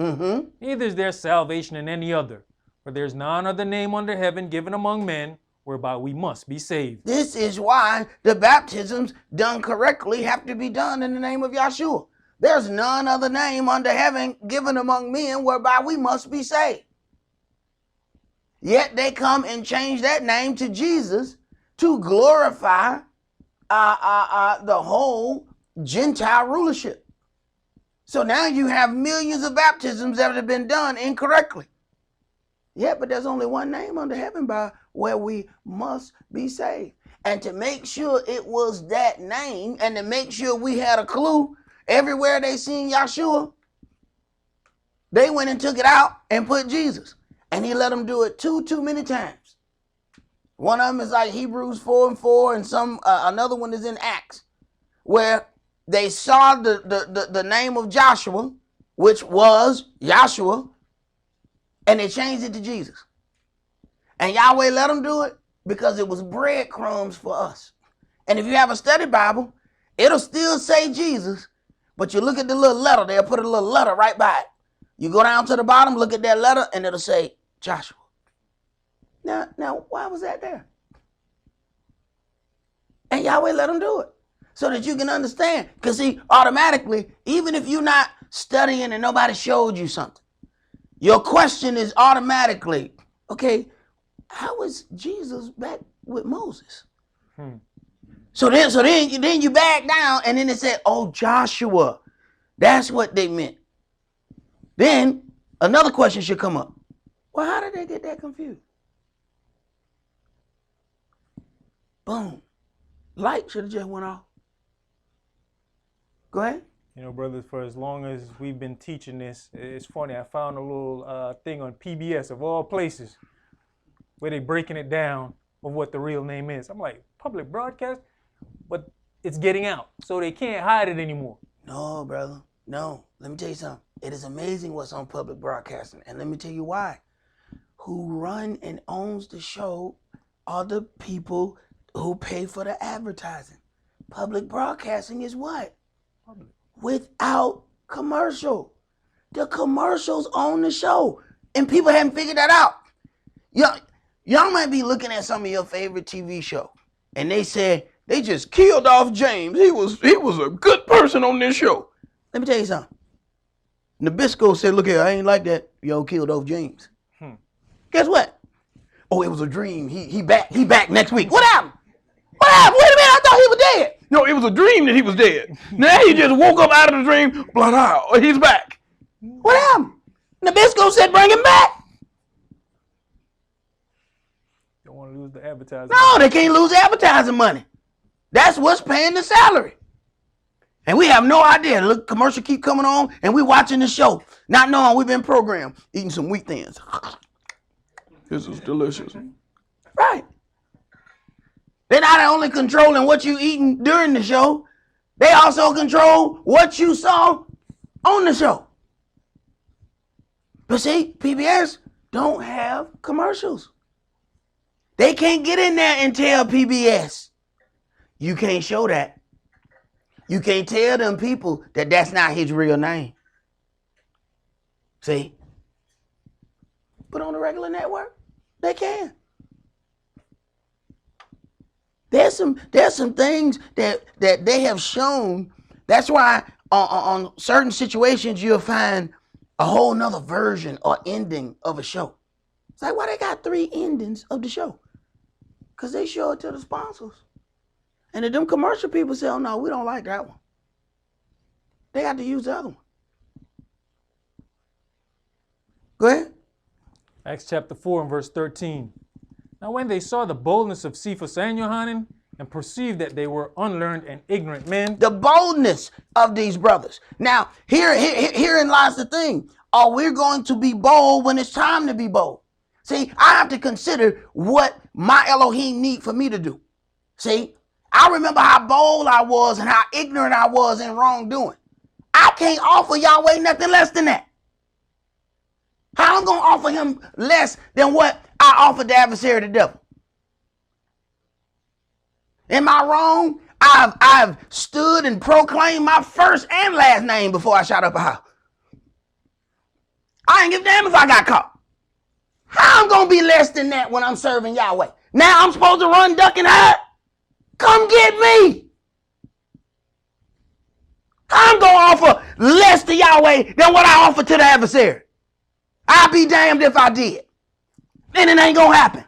Neither is there salvation in any other, for there is none other name under heaven given among men whereby we must be saved. This is why the baptisms done correctly have to be done in the name of Yahshua. There's none other name under heaven given among men whereby we must be saved. Yet they come and change that name to Jesus to glorify the whole Gentile rulership. So now you have millions of baptisms that have been done incorrectly. Yeah, but there's only one name under heaven by where we must be saved. And to make sure it was that name, and to make sure we had a clue, everywhere they seen Yahshua, they went and took it out and put Jesus. And he let them do it too many times. One of them is like Hebrews 4:4, and another one is in Acts, where they saw the name of Joshua, which was Yahshua, and they changed it to Jesus. And Yahweh let them do it because it was breadcrumbs for us. And if you have a study Bible, it'll still say Jesus, but you look at the little letter, they'll put a little letter right by it. You go down to the bottom, look at that letter, and it'll say Joshua. Now, why was that there? And Yahweh let them do it so that you can understand. Because see, automatically, even if you're not studying and nobody showed you something, your question is automatically, okay, how is Jesus back with Moses? So then you back down, and then it said, oh, Joshua. That's what they meant. Then another question should come up. Well, how did they get that confused? Boom. Light should have just went off. Go ahead. You know, brothers, for as long as we've been teaching this, it's funny. I found a little thing on PBS of all places where they breaking it down of what the real name is. I'm like, public broadcast? But it's getting out, so they can't hide it anymore. No, brother. No. Let me tell you something. It is amazing what's on public broadcasting. And let me tell you why. Who run and owns the show are the people who pay for the advertising. Public broadcasting is what? Without commercial. The commercials own the show. And people haven't figured that out. Y'all might be looking at some of your favorite TV show, and they said they just killed off James. He was a good person on this show. Let me tell you something. Nabisco said, look here, I ain't like that. Yo, killed off James. Guess what? Oh, it was a dream. He back next week. What happened? What happened? Wait a minute, I thought he was dead. No, it was a dream that he was dead. Now he just woke up out of the dream, he's back. What happened? Nabisco said bring him back. Don't want to lose the advertising. No, they can't lose advertising money. That's what's paying the salary. And we have no idea. Look, commercial keep coming on, and we watching the show, not knowing we've been programmed, eating some wheat thins. This is delicious. Right. They're not only controlling what you eating during the show, they also control what you saw on the show. But see, PBS don't have commercials. They can't get in there and tell PBS, you can't show that. You can't tell them people that that's not his real name. See? But on the regular network, they can. There's some things that they have shown. That's why on certain situations you'll find a whole nother version or ending of a show. It's like, why they got 3 endings of the show? Because they show it to the sponsors. And if them commercial people say, oh no, we don't like that one, they got to use the other one. Go ahead. Acts chapter 4 and verse 13. Now when they saw the boldness of Cephas and Johanan, and perceived that they were unlearned and ignorant men. The boldness of these brothers. Now, herein lies the thing. Are we going to be bold when it's time to be bold? See, I have to consider what my Elohim need for me to do. See, I remember how bold I was and how ignorant I was in wrongdoing. I can't offer Yahweh nothing less than that. How I'm going to offer him less than what I offered the adversary, the devil? Am I wrong? I've stood and proclaimed my first and last name before I shot up a house. I ain't give a damn if I got caught. How I'm going to be less than that when I'm serving Yahweh? Now I'm supposed to run, duck, and hide? Come get me. I'm going to offer less to Yahweh than what I offer to the adversary. I'll be damned if I did. Then it ain't going to happen.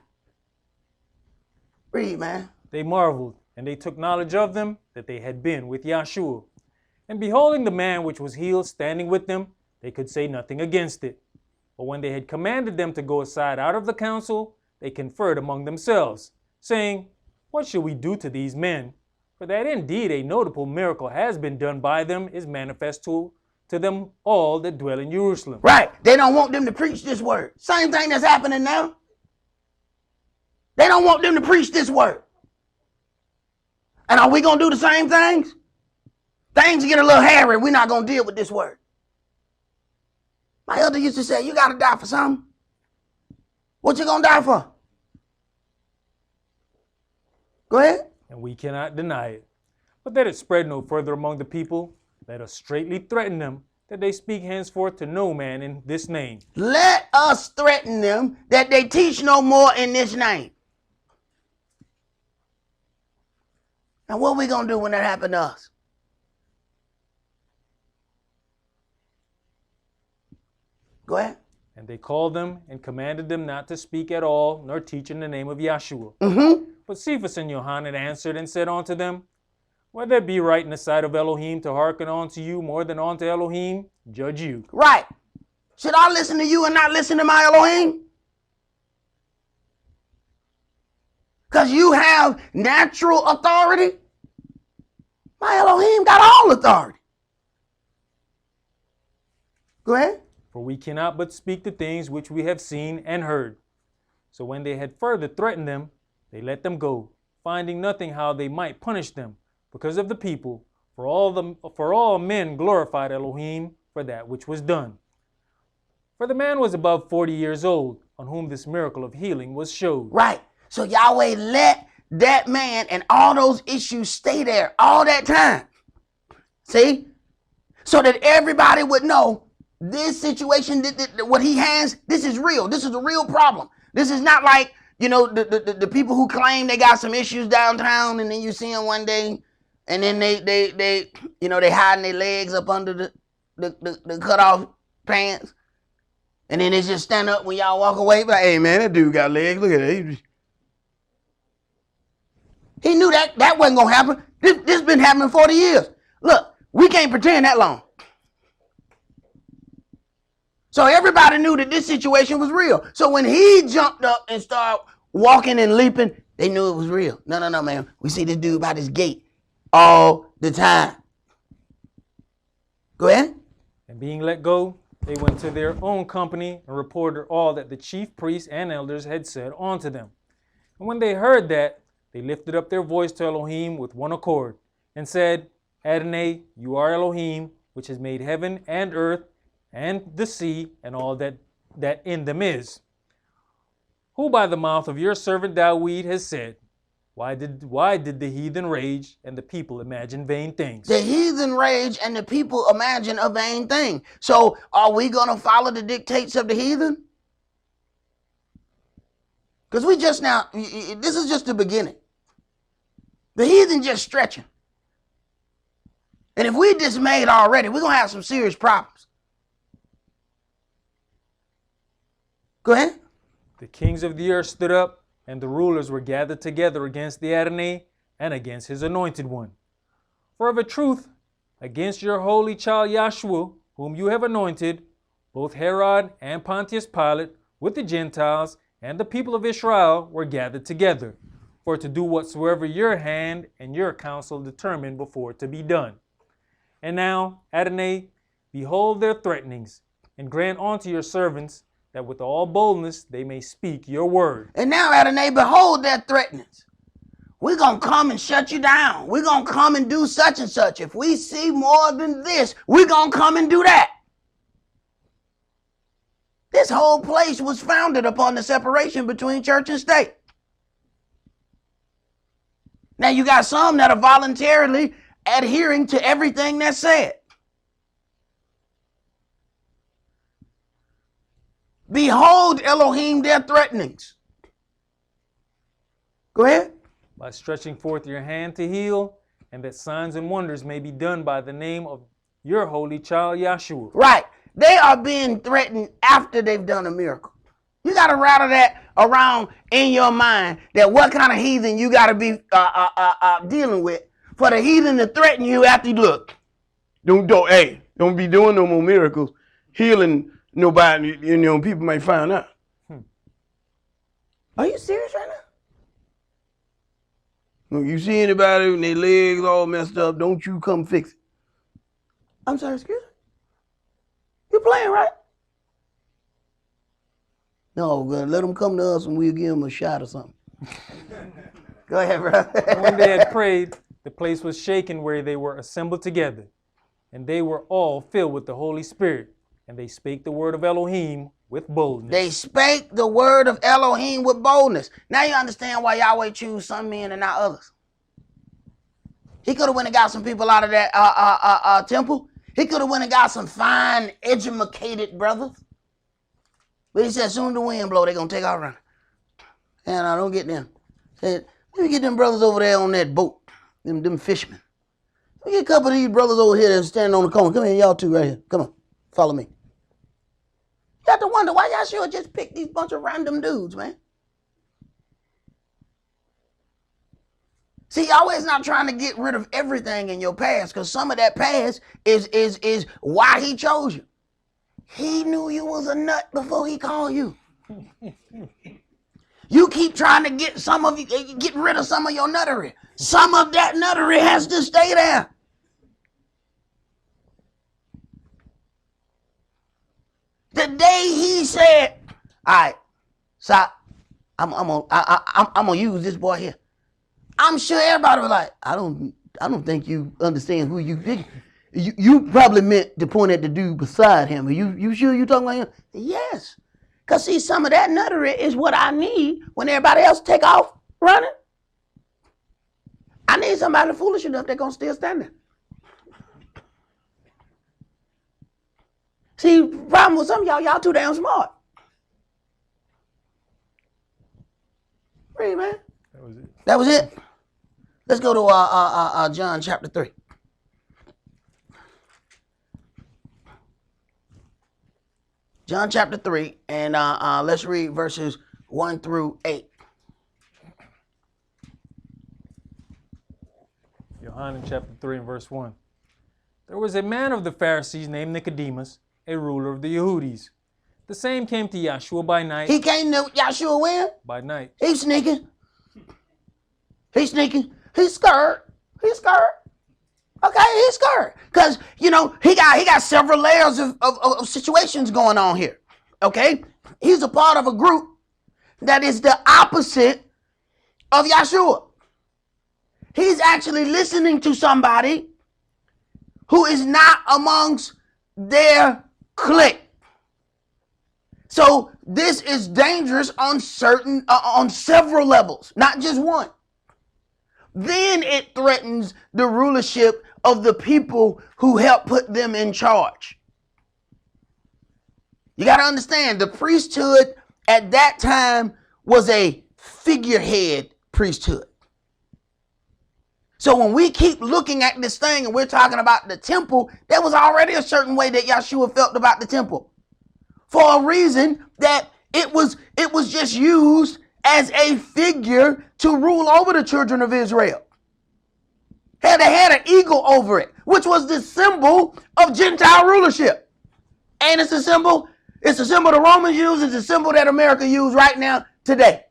Read, man. They marveled, and they took knowledge of them that they had been with Yahshua. And beholding the man which was healed standing with them, they could say nothing against it. But when they had commanded them to go aside out of the council, they conferred among themselves, saying, What shall we do to these men? For that indeed a notable miracle has been done by them is manifest to them all that dwell in Jerusalem. Right. They don't want them to preach this word. Same thing that's happening now. They don't want them to preach this word. And are we going to do the same things? Things get a little hairy. We're not going to deal with this word. My elder used to say, you got to die for something. What you going to die for? Go ahead. And we cannot deny it. But that it spread no further among the people, let us straitly threaten them that they speak henceforth to no man in this name. Let us threaten them that they teach no more in this name. And what are we going to do when that happens to us? Go ahead. And they called them and commanded them not to speak at all, nor teach in the name of Yahshua. But Cephas and Johanan answered and said unto them, Whether it be right in the sight of Elohim to hearken unto you more than unto Elohim, judge you. Right. Should I listen to you and not listen to my Elohim? Because you have natural authority. My Elohim got all authority. Go ahead. For we cannot but speak the things which we have seen and heard. So when they had further threatened them, they let them go, finding nothing how they might punish them, because of the people. For all men glorified Elohim for that which was done. For the man was above 40 years old, on whom this miracle of healing was showed. Right. So Yahweh let that man and all those issues stay there all that time. See? So that everybody would know this situation, what he has, this is real. This is a real problem. This is not like, the people who claim they got some issues downtown and then you see them one day and then they hiding their legs up under the cut off pants. And then they just stand up when y'all walk away. Like, hey man, that dude got legs. Look at that. He knew that wasn't going to happen. This been happening 40 years. Look, we can't pretend that long. So everybody knew that this situation was real. So when he jumped up and started walking and leaping, they knew it was real. No, man. We see this dude by this gate all the time. Go ahead. And being let go, they went to their own company and reported all that the chief priests and elders had said unto them. And when they heard that, they lifted up their voice to Elohim with one accord, and said, Adonai, you are Elohim, which has made heaven and earth, and the sea, and all that in them is. Who by the mouth of your servant Dawid has said, Why did the heathen rage and the people imagine vain things? The heathen rage and the people imagine a vain thing. So are we going to follow the dictates of the heathen? Because this is just the beginning. The heathen just stretching. And if we dismayed already, we're going to have some serious problems. Go ahead. The kings of the earth stood up, and the rulers were gathered together against the Adonai and against his anointed one. For of a truth, against your holy child Yahshua, whom you have anointed, both Herod and Pontius Pilate, with the Gentiles, and the people of Israel were gathered together, for to do whatsoever your hand and your counsel determined before to be done. And now, Adonai, behold their threatenings, and grant unto your servants that with all boldness they may speak your word. And now, Adonai, behold their threatenings. We're going to come and shut you down. We're going to come and do such and such. If we see more than this, we're going to come and do that. This whole place was founded upon the separation between church and state. Now you got some that are voluntarily adhering to everything that's said. Behold, Elohim, their threatenings. Go ahead. By stretching forth your hand to heal, and that signs and wonders may be done by the name of your holy child, Yahshua. Right. They are being threatened after they've done a miracle. You got to rattle that around in your mind, that what kind of heathen you got to be dealing with for the heathen to threaten you after you look. Don't be doing no more miracles, healing nobody, people might find out. Are you serious right now? If you see anybody with their legs all messed up, don't you come fix it. I'm sorry, excuse me? You playing, right? No, let them come to us and we'll give them a shot or something. Go ahead, bro. When they had prayed, the place was shaken where they were assembled together, and they were all filled with the Holy Spirit, and they spake the word of Elohim with boldness. They spake the word of Elohim with boldness. Now you understand why Yahweh choose some men and not others. He could have went and got some people out of that temple. He could have went and got some fine, educated brothers. But he said, soon as the wind blow, they're going to take off running. And I don't get them. Said, let me get them brothers over there on that boat, them fishermen. Let me get a couple of these brothers over here that standing on the corner. Come here, y'all two right here. Come on, follow me. You have to wonder why y'all sure just pick these bunch of random dudes, man. See, Yahweh is not trying to get rid of everything in your past, because some of that past is why he chose you. He knew you was a nut before he called you. You keep trying to get rid of some of your nuttery. Some of that nuttery has to stay there. The day he said, all right, so I'm gonna use this boy here. I'm sure everybody was like, I don't think you understand who you pick. You probably meant to point at the dude beside him. Are you sure you talking about him? Yes. Because see, some of that nuttery is what I need when everybody else take off running. I need somebody foolish enough that's going to still stand there. See, the problem with some of y'all too damn smart. Read, man. That was it. That was it. Let's go to John chapter 3. John chapter 3, and let's read verses 1 through 8. Yohanan chapter 3 and verse 1. There was a man of the Pharisees named Nicodemus, a ruler of the Yehudis. The same came to Yahshua by night. He came to Yahshua when? By night. He's sneaking. He's sneaking. He's scared. He's scared. Okay, he's scared. Because, he got several layers of situations going on here. Okay? He's a part of a group that is the opposite of Yahshua. He's actually listening to somebody who is not amongst their clique. So this is dangerous on several levels, not just one. Then it threatens the rulership of the people who helped put them in charge. You got to understand, the priesthood at that time was a figurehead priesthood. So when we keep looking at this thing and we're talking about the temple, there was already a certain way that Yahshua felt about the temple, for a reason that it was just used as a figure to rule over the children of Israel. And they had an eagle over it, which was the symbol of Gentile rulership. And it's a symbol the Romans use, it's a symbol that America uses right now today.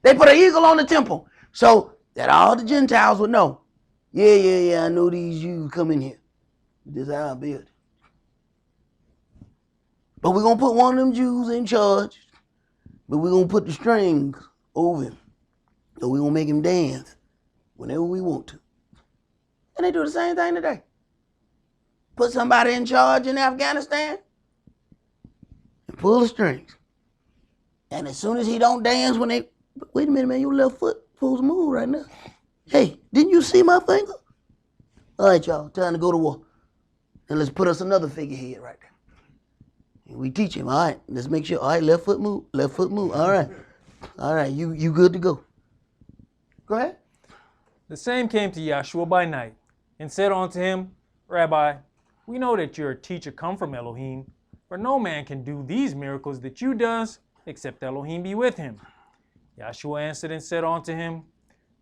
They put an eagle on the temple so that all the Gentiles would know. Yeah, I know these Jews come in here. This is how I built it. But we're going to put one of them Jews in charge. But we're going to put the strings over him. So we're going to make him dance whenever we want to. And they do the same thing today. Put somebody in charge in Afghanistan and pull the strings. And as soon as he don't dance when they, wait a minute, man, your left foot supposed to move right now. Hey, didn't you see my finger? All right, y'all, time to go to war. And let's put us another figurehead right there. And we teach him, all right, let's make sure, all right, left foot move. All right, you good to go. Go ahead. The same came to Yahshua by night, and said unto him, Rabbi, we know that you're a teacher come from Elohim, for no man can do these miracles that you does, except Elohim be with him. Yahshua answered and said unto him,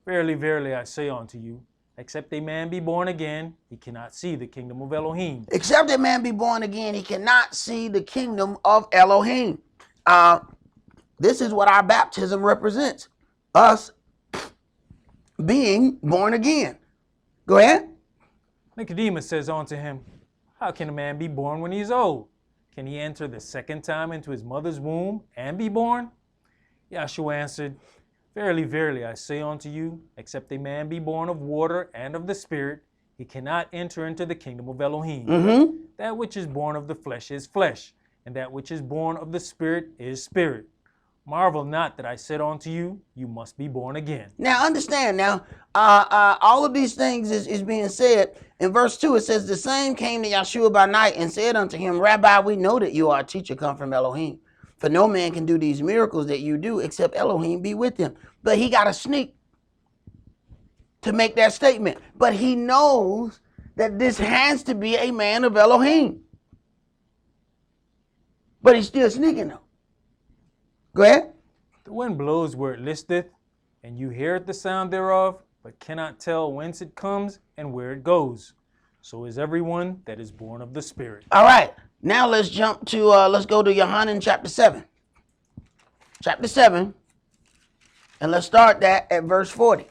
Verily, verily, I say unto you, except a man be born again, he cannot see the kingdom of Elohim. Except a man be born again, he cannot see the kingdom of Elohim. This is what our baptism represents. Us being born again. Go ahead. Nicodemus says unto him, How can a man be born when he is old? Can he enter the second time into his mother's womb and be born? Yahshua answered, Verily, verily, I say unto you, except a man be born of water and of the Spirit, he cannot enter into the kingdom of Elohim. That which is born of the flesh is flesh, and that which is born of the Spirit is spirit. Marvel not that I said unto you, you must be born again. Now understand, all of these things is being said. In verse 2, it says, The same came to Yahshua by night and said unto him, Rabbi, we know that you are a teacher come from Elohim. For no man can do these miracles that you do except Elohim be with him. But he got a sneak to make that statement. But he knows that this has to be a man of Elohim. But he's still sneaking though. Go ahead. The wind blows where it listeth, and you hear the sound thereof, but cannot tell whence it comes and where it goes. So is everyone that is born of the Spirit. All right. Now let's jump to, let's go to Yohanan chapter 7. Chapter 7. And let's start that at verse 40.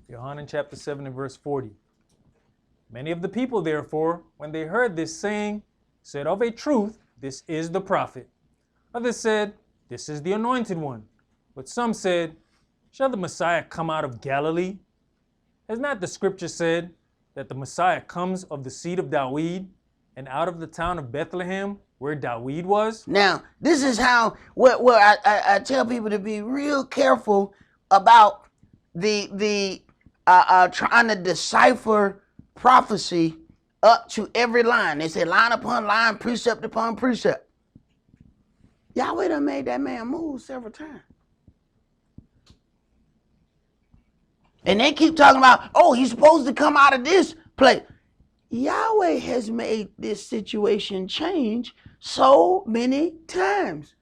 Yohanan chapter 7 and verse 40. Many of the people, therefore, when they heard this saying, said, Of a truth, this is the prophet. Others said, This is the anointed one. But some said, Shall the Messiah come out of Galilee? Has not the scripture said that the Messiah comes of the seed of Dawid and out of the town of Bethlehem where Dawid was? Now, this is how, where I tell people to be real careful about the trying to decipher prophecy up to every line. They say line upon line, precept upon precept. Yahweh done made that man move several times. And they keep talking about, oh, he's supposed to come out of this place. Yahweh has made this situation change so many times.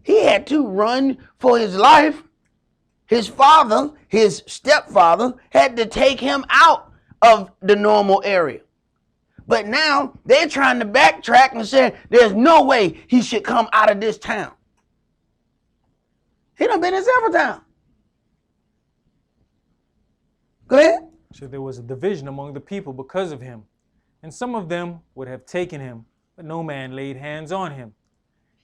He had to run for his life. His father, his stepfather, had to take him out of the normal area. But now they're trying to backtrack and say there's no way he should come out of this town. He done been in several towns. Go ahead. So there was a division among the people because of him. And some of them would have taken him, but no man laid hands on him.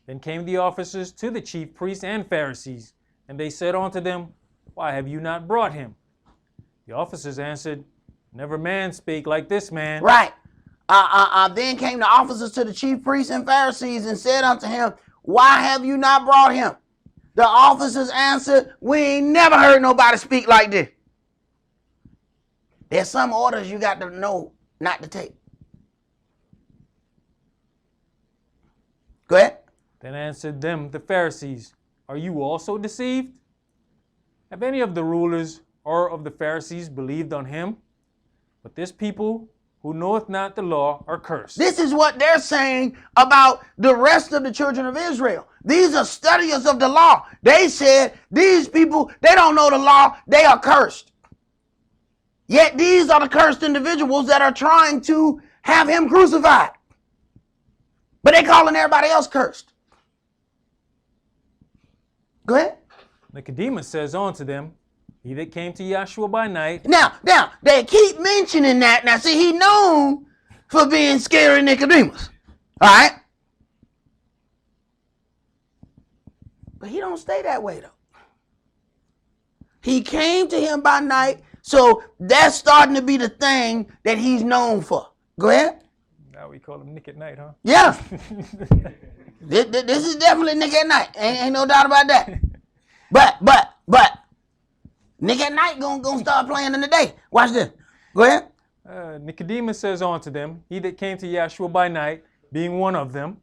Then came the officers to the chief priests and Pharisees, and they said unto them, Why have you not brought him? The officers answered, Never man spake like this man. Right. Then came the officers to the chief priests and Pharisees and said unto him, Why have you not brought him? The officers answered, We ain't never heard nobody speak like this. There's some orders you got to know not to take. Go ahead. Then answered them the Pharisees, Are you also deceived? Have any of the rulers or of the Pharisees believed on him? But this people who knoweth not the law are cursed. This is what they're saying about the rest of the children of Israel. These are studiers of the law. They said these people, they don't know the law. They are cursed. Yet these are the cursed individuals that are trying to have him crucified. But they calling everybody else cursed. Go ahead. Nicodemus says unto them, he that came to Yahshua by night. Now, they keep mentioning that. Now, see, he known for being scary Nicodemus. All right? But he don't stay that way, though. He came to him by night, so that's starting to be the thing that he's known for. Go ahead. Now we call him Nick at night, huh? Yeah. This is definitely Nick at night. Ain't no doubt about that. But Nick at night gonna start playing in the day. Watch this. Go ahead. Nicodemus says unto them, he that came to Yahshua by night, being one of them,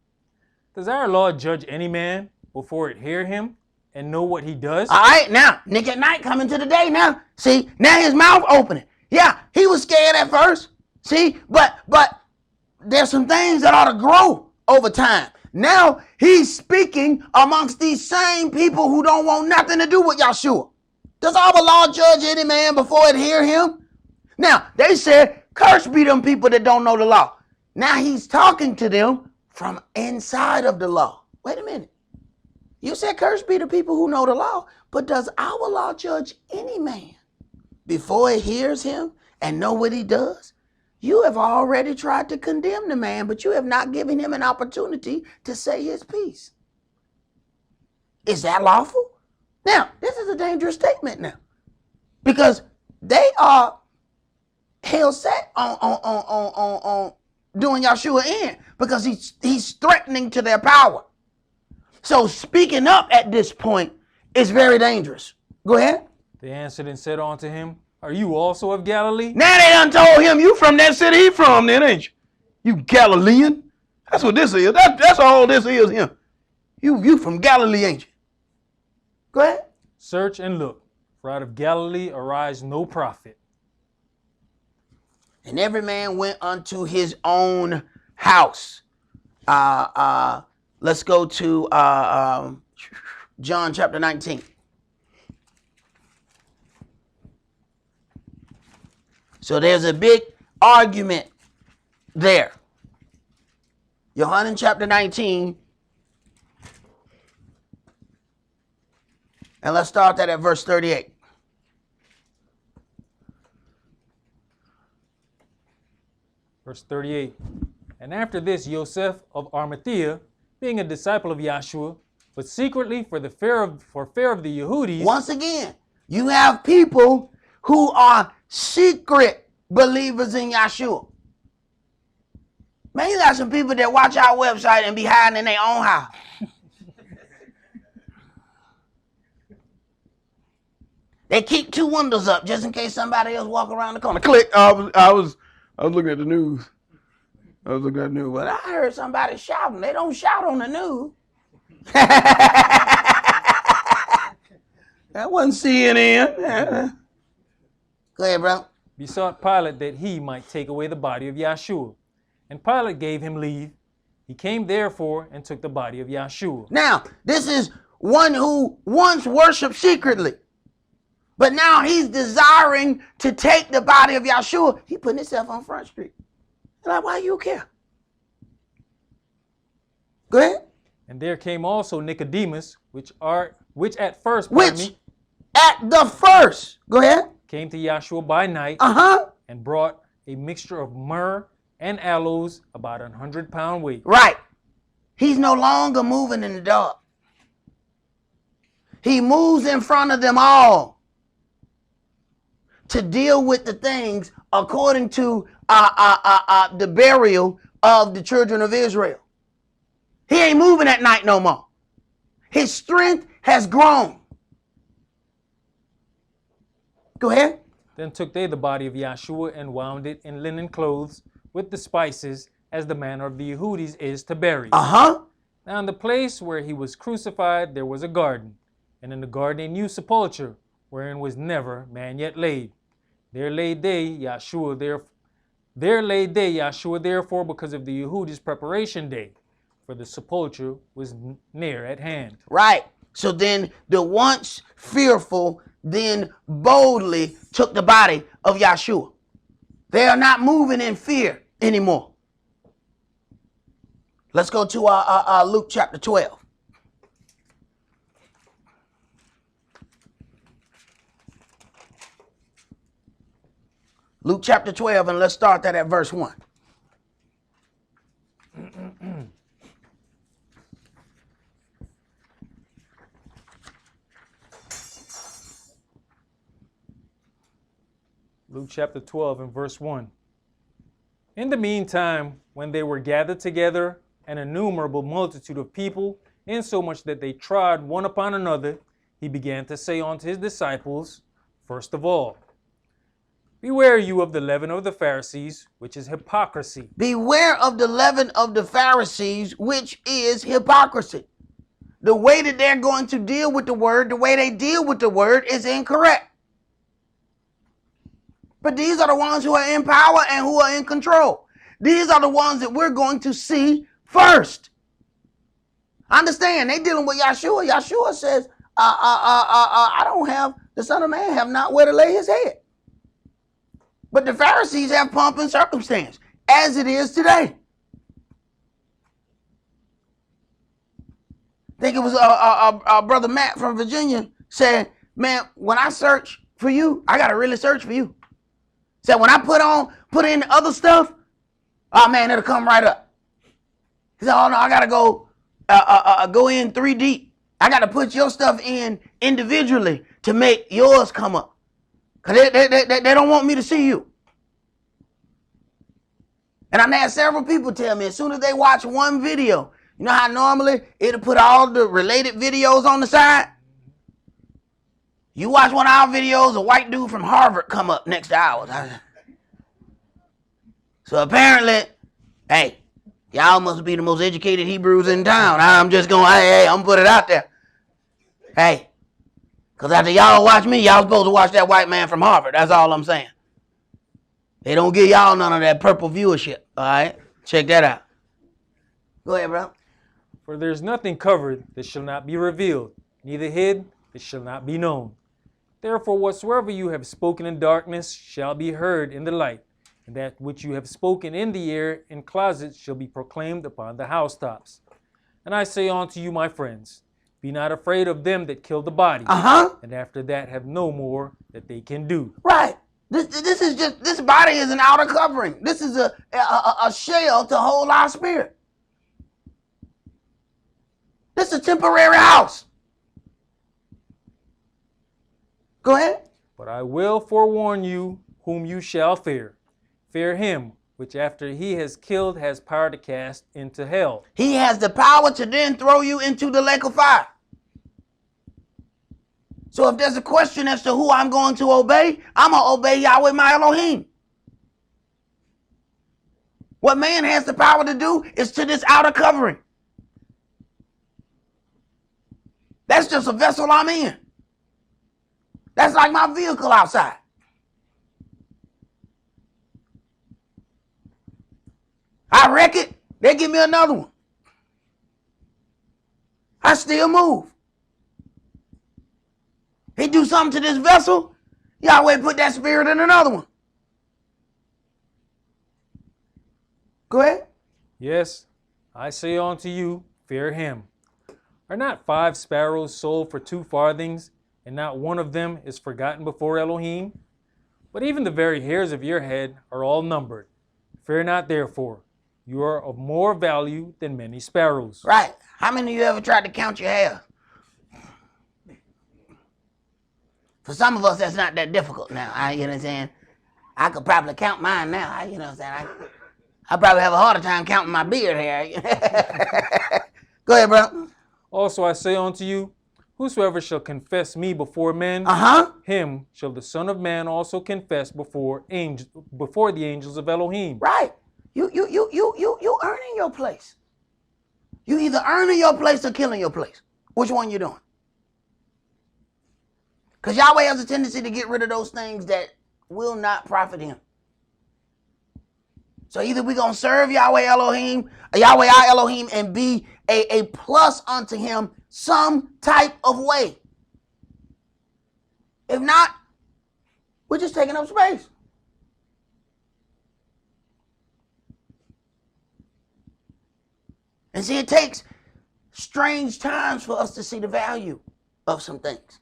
does our Lord judge any man before it hear him and know what he does? All right, now, Nick at night coming to the day now. See, now his mouth opening. Yeah, he was scared at first. See, but there's some things that ought to grow over time. Now he's speaking amongst these same people who don't want nothing to do with Yahshua. Does our Lord judge any man before it hear him? Now, they said, curse be them people that don't know the law. Now he's talking to them from inside of the law. Wait a minute. You said curse be the people who know the law, but does our law judge any man before it hears him and know what he does? You have already tried to condemn the man, but you have not given him an opportunity to say his piece. Is that lawful? Now, this is a dangerous statement now, because they are hell set on doing Yahshua in, because he's threatening to their power. So speaking up at this point is very dangerous. Go ahead. They answered and said unto him, are you also of Galilee? Now they done told him, you from that city he from then, ain't you? You Galilean? That's what this is. That's all this is him. You from Galilee, ain't you? Go ahead. Search and look, for out of Galilee arise no prophet. And every man went unto his own house. Let's go to John chapter 19. So there's a big argument there. Yohanan chapter 19. And let's start that at verse 38. Verse 38. And after this, Joseph of Arimathea, being a disciple of Yahshua, but secretly for fear of the Yehudis. Once again, you have people who are secret believers in Yahshua. Man, you got some people that watch our website and be hiding in their own house. They keep two windows up just in case somebody else walk around the corner. Click. I was looking at the news. But I heard somebody shouting. They don't shout on the news. That wasn't CNN. Go ahead, bro. Besought Pilate that he might take away the body of Yahshua. And Pilate gave him leave. He came therefore and took the body of Yahshua. Now, this is one who once worshiped secretly. But now he's desiring to take the body of Yahshua. He putting himself on Front Street. Like, why you care? Go ahead. And there came also Nicodemus, which at first, Go ahead. came to Yahshua by night, and brought a mixture of myrrh and aloes, about 100-pound weight. Right. He's no longer moving in the dark. He moves in front of them all to deal with the things according to the burial of the children of Israel. He ain't moving at night no more. His strength has grown. Go ahead. Then took they the body of Yahshua and wound it in linen clothes with the spices, as the manner of the Yehudis is to bury. Now in the place where he was crucified there was a garden, and in the garden a new sepulchre, wherein was never man yet laid. There laid they Yahshua therefore because of the Yehudis' preparation day, for the sepulchre was near at hand. Right. So then the once fearful then boldly took the body of Yahshua. They are not moving in fear anymore. Let's go to Luke chapter 12. Luke chapter 12, and let's start that at verse 1. Luke chapter 12 and verse 1. In the meantime, when they were gathered together, an innumerable multitude of people, insomuch that they trod one upon another, he began to say unto his disciples, first of all, beware you of the leaven of the Pharisees, which is hypocrisy. Beware of the leaven of the Pharisees, which is hypocrisy. The way that they're going to deal with the word, the way they deal with the word is incorrect. But these are the ones who are in power and who are in control. These are the ones that we're going to see first. Understand, they dealing with Yahshua. Yahshua says, I don't have, the Son of Man have not where to lay his head. But the Pharisees have pomp and circumstance, as it is today. I think it was Brother Matt from Virginia said, man, when I search for you, I got to really search for you. Said when I put in other stuff, oh man, it'll come right up. He said, oh no, I got to go in 3 deep. I got to put your stuff in individually to make yours come up. Because they don't want me to see you. And I've had several people tell me as soon as they watch one video, you know how normally it'll put all the related videos on the side? You watch one of our videos, a white dude from Harvard come up next to ours. So apparently, hey, y'all must be the most educated Hebrews in town. I'm just going, hey, I'm put it out there. Hey, because after y'all watch me, y'all supposed to watch that white man from Harvard. That's all I'm saying. They don't give y'all none of that purple viewership. All right? Check that out. Go ahead, bro. For there's nothing covered that shall not be revealed, neither hid that shall not be known. Therefore, whatsoever you have spoken in darkness shall be heard in the light, and that which you have spoken in the air in closets shall be proclaimed upon the housetops. And I say unto you, my friends, be not afraid of them that kill the body, and after that have no more that they can do. Right. This body is an outer covering. This is a shell to hold our spirit. This is a temporary house. Go ahead. But I will forewarn you whom you shall fear. Fear him, which after he has killed has power to cast into hell. He has the power to then throw you into the lake of fire. So if there's a question as to who I'm going to obey, I'm going to obey Yahweh my Elohim. What man has the power to do is to this outer covering. That's just a vessel I'm in. That's like my vehicle outside. I wreck it, they give me another one. I still move. He do something to this vessel, Yahweh put that spirit in another one. Go ahead. Yes, I say unto you, fear him. Are not 5 sparrows sold for 2 farthings, and not one of them is forgotten before Elohim? But even the very hairs of your head are all numbered. Fear not therefore, you are of more value than many sparrows. Right. How many of you ever tried to count your hair? For some of us, that's not that difficult now. You know what I'm saying? I could probably count mine now. You know what I'm saying? I probably have a harder time counting my beard hair. Go ahead, bro. Also I say unto you, whosoever shall confess me before men, him shall the Son of Man also confess before the angels of Elohim. Right. You earning your place. You either earning your place or killing your place. Which one you doing? Because Yahweh has a tendency to get rid of those things that will not profit him. So either we're going to serve Yahweh Elohim, Yahweh our Elohim, and be a plus unto him some type of way. If not, we're just taking up space. And see, it takes strange times for us to see the value of some things.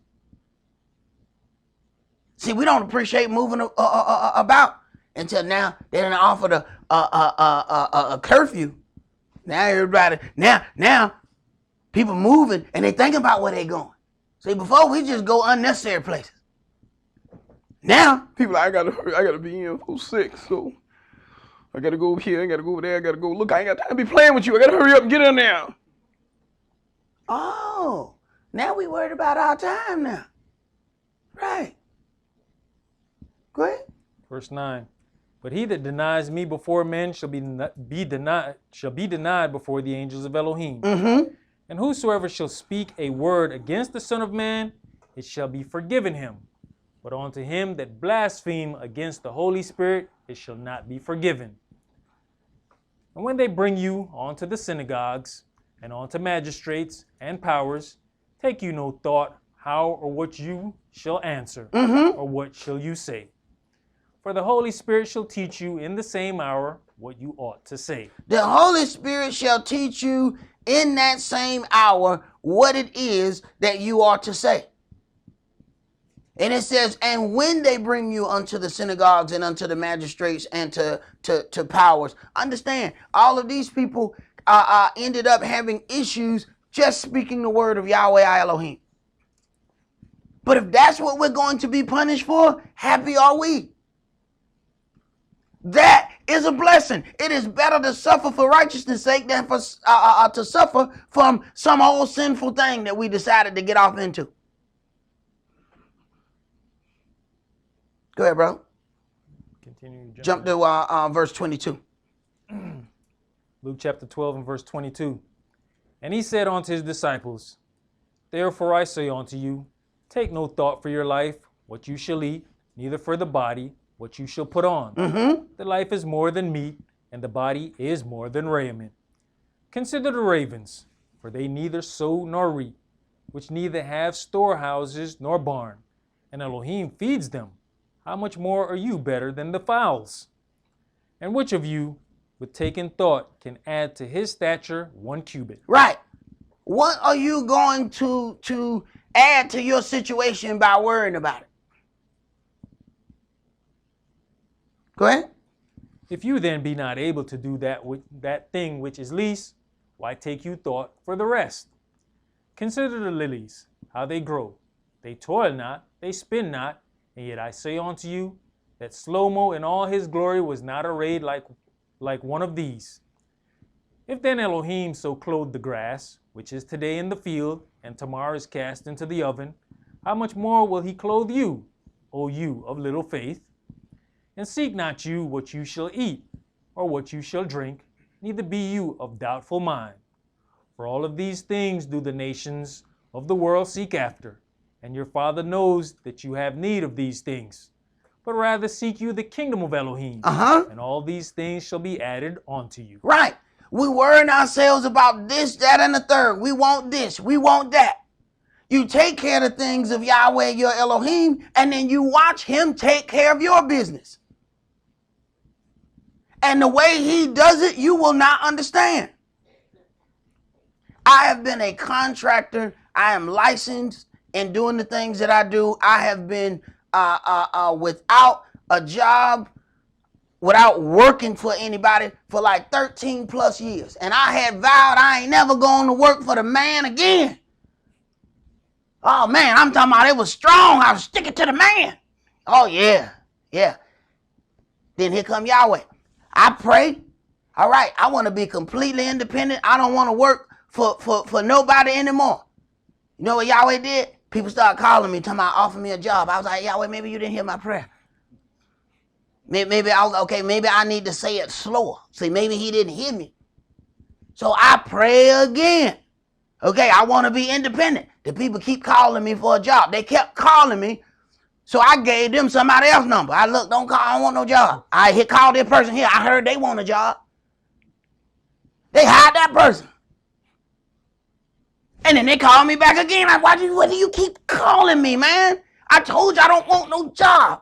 See, we don't appreciate moving about until now. They done offered a curfew. Now everybody, now people moving and they thinking about where they going. See, before we just go unnecessary places. Now People, I gotta be in for 6, so I gotta go over here, I gotta go over there, I gotta go. Look, I ain't got time to be playing with you. I gotta hurry up and get in there. Oh, now we worried about our time now. Right. Go ahead. Verse 9. But he that denies me before men shall be denied before the angels of Elohim. Mm-hmm. And whosoever shall speak a word against the Son of Man, it shall be forgiven him. But unto him that blaspheme against the Holy Spirit, it shall not be forgiven. And when they bring you onto the synagogues, and onto magistrates and powers, take you no thought how or what you shall answer, or what shall you say. For the Holy Spirit shall teach you in the same hour what you ought to say. The Holy Spirit shall teach you in that same hour what it is that you ought to say. And it says, and when they bring you unto the synagogues and unto the magistrates and to powers, understand, all of these people ended up having issues just speaking the word of Yahweh Elohim. But if that's what we're going to be punished for, happy are we. That is a blessing. It is better to suffer for righteousness' sake than for to suffer from some old sinful thing that we decided to get off into. Go ahead, bro. Continue. Jump to verse 22. Luke chapter 12 and verse 22. And he said unto his disciples, Therefore I say unto you, take no thought for your life, what you shall eat, neither for the body, what you shall put on. The life is more than meat, and the body is more than raiment. Consider the ravens, for they neither sow nor reap, which neither have storehouses nor barn, and Elohim feeds them. How much more are you better than the fowls? And which of you, with taking thought, can add to his stature 1 cubit? Right. What are you going to add to your situation by worrying about it? Go ahead. If you then be not able to do that thing which is least, why take you thought for the rest? Consider the lilies, how they grow. They toil not, they spin not, and yet I say unto you, that Shlomo in all his glory was not arrayed like one of these. If then Elohim so clothed the grass, which is today in the field, and tomorrow is cast into the oven, how much more will he clothe you, O you of little faith? And seek not you what you shall eat, or what you shall drink, neither be you of doubtful mind. For all of these things do the nations of the world seek after, and your Father knows that you have need of these things. But rather seek you the kingdom of Elohim, and all these things shall be added unto you. Right. We worrying ourselves about this, that, and the third. We want this, we want that. You take care of the things of Yahweh, your Elohim, and then you watch him take care of your business. And the way he does it, you will not understand. I have been a contractor. I am licensed in doing the things that I do. I have been without a job, without working for anybody for like 13 plus years. And I had vowed I ain't never going to work for the man again. Oh man, I'm talking about it was strong. I was sticking to the man. Oh yeah. Then here come Yahweh. I pray. All right, I want to be completely independent. I don't want to work for nobody anymore. You know what Yahweh did? People started calling me, talking about offering me a job. I was like, Yahweh, maybe you didn't hear my prayer. Maybe I need to say it slower. See, maybe he didn't hear me. So I pray again. Okay, I want to be independent. The people keep calling me for a job. They kept calling me. So I gave them somebody else's number. I look, don't call, I don't want no job. I called this person here. I heard they want a job. They hired that person. And then they called me back again. Like, what do you keep calling me, man? I told you I don't want no job.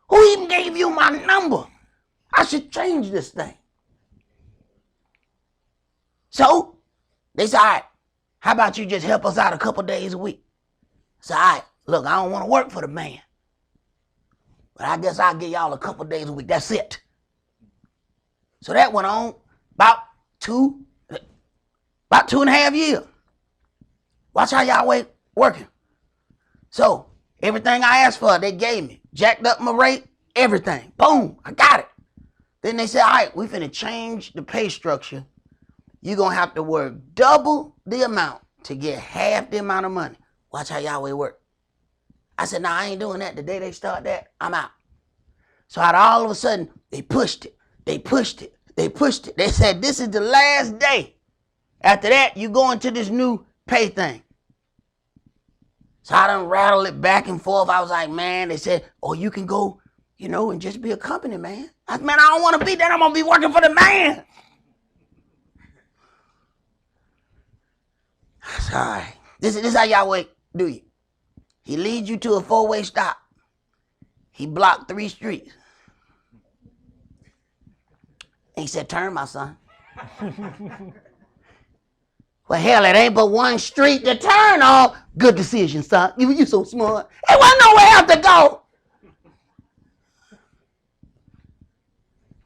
Who even gave you my number? I should change this thing. So they said, all right, how about you just help us out a couple days a week? I said, all right, look, I don't want to work for the man, but I guess I'll give y'all a couple days a week. That's it. So that went on about 2.5 years. Watch how y'all working. So everything I asked for, they gave me. Jacked up my rate, everything. Boom, I got it. Then they said, all right, we finna change the pay structure. You're going to have to work double the amount to get half the amount of money. Watch how Yahweh work. I said, nah, I ain't doing that. The day they start that, I'm out. So all of a sudden, they pushed it. They pushed it. They pushed it. They said, this is the last day. After that, you go into this new pay thing. So I done rattled it back and forth. I was like, man, they said, oh, you can go, and just be a company man. I said, man, I don't want to be that. I'm going to be working for the man. I said, all right. This is how Yahweh do you. He leads you to a 4-way stop. He blocked 3 streets. And he said, turn, my son. Well, hell, it ain't but 1 street to turn on. Good decision, son. You so smart. There wasn't nowhere else to go.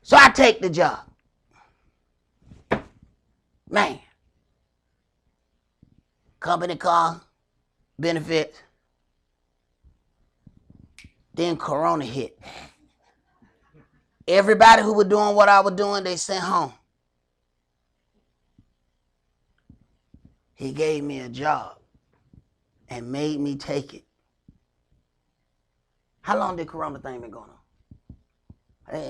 So I take the job. Man. Company car, benefits. Then Corona hit. Everybody who was doing what I was doing, they sent home. He gave me a job and made me take it. How long did Corona thing been going on?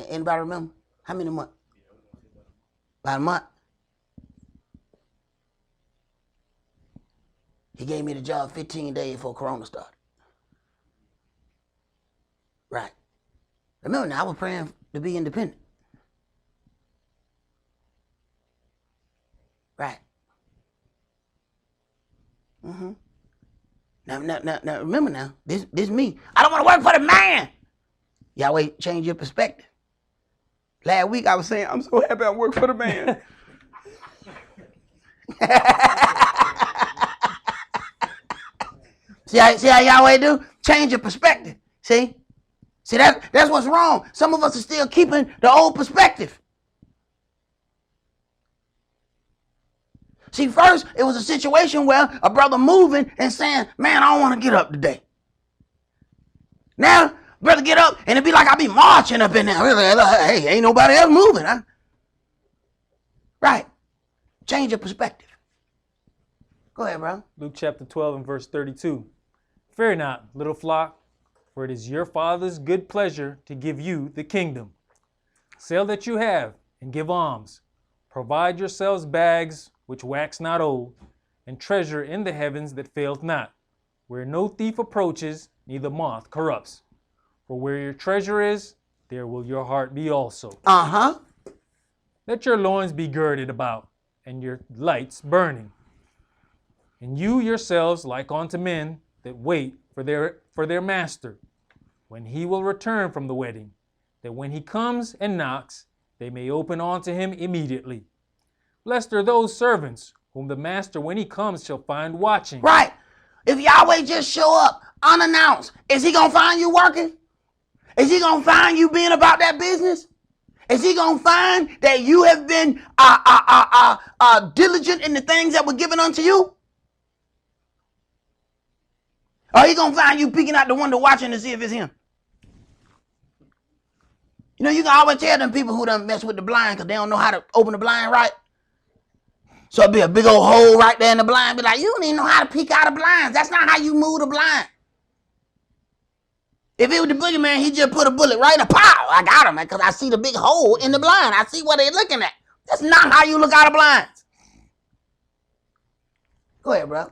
Anybody remember? How many months? About a month. He gave me the job 15 days before Corona started. Right. Remember now, I was praying to be independent. Right. Mm-hmm. Now, remember now, this me. I don't want to work for the man. Yahweh, change your perspective. Last week I was saying, I'm so happy I work for the man. See how Yahweh do? Change your perspective. See, that's what's wrong. Some of us are still keeping the old perspective. See, first, it was a situation where a brother moving and saying, man, I don't want to get up today. Now, brother get up and it be like I be marching up in there. Hey, ain't nobody else moving, huh? Right. Change your perspective. Go ahead, bro. Luke chapter 12 and verse 32. Fear not, little flock, for it is your Father's good pleasure to give you the kingdom. Sell that you have and give alms. Provide yourselves bags which wax not old, and treasure in the heavens that faileth not, where no thief approaches, neither moth corrupts. For where your treasure is, there will your heart be also. Uh-huh. Let your loins be girded about, and your lights burning. And you yourselves like unto men that wait for their master, when he will return from the wedding, that when he comes and knocks, they may open unto him immediately. Blessed are those servants whom the master, when he comes, shall find watching. Right. If Yahweh just show up unannounced, is he going to find you working? Is he going to find you being about that business? Is he going to find that you have been diligent in the things that were given unto you? Or he going to find you peeking out the window watching to see if it's him? You know, you can always tell them people who done mess with the blind because they don't know how to open the blind right. So it'd be a big old hole right there in the blind. Be like, you don't even know how to peek out of blinds. That's not how you move the blind. If it was the boogeyman, he just put a bullet right in the pow. I got him because I see the big hole in the blind. I see what they're looking at. That's not how you look out of blinds. Go ahead, bro.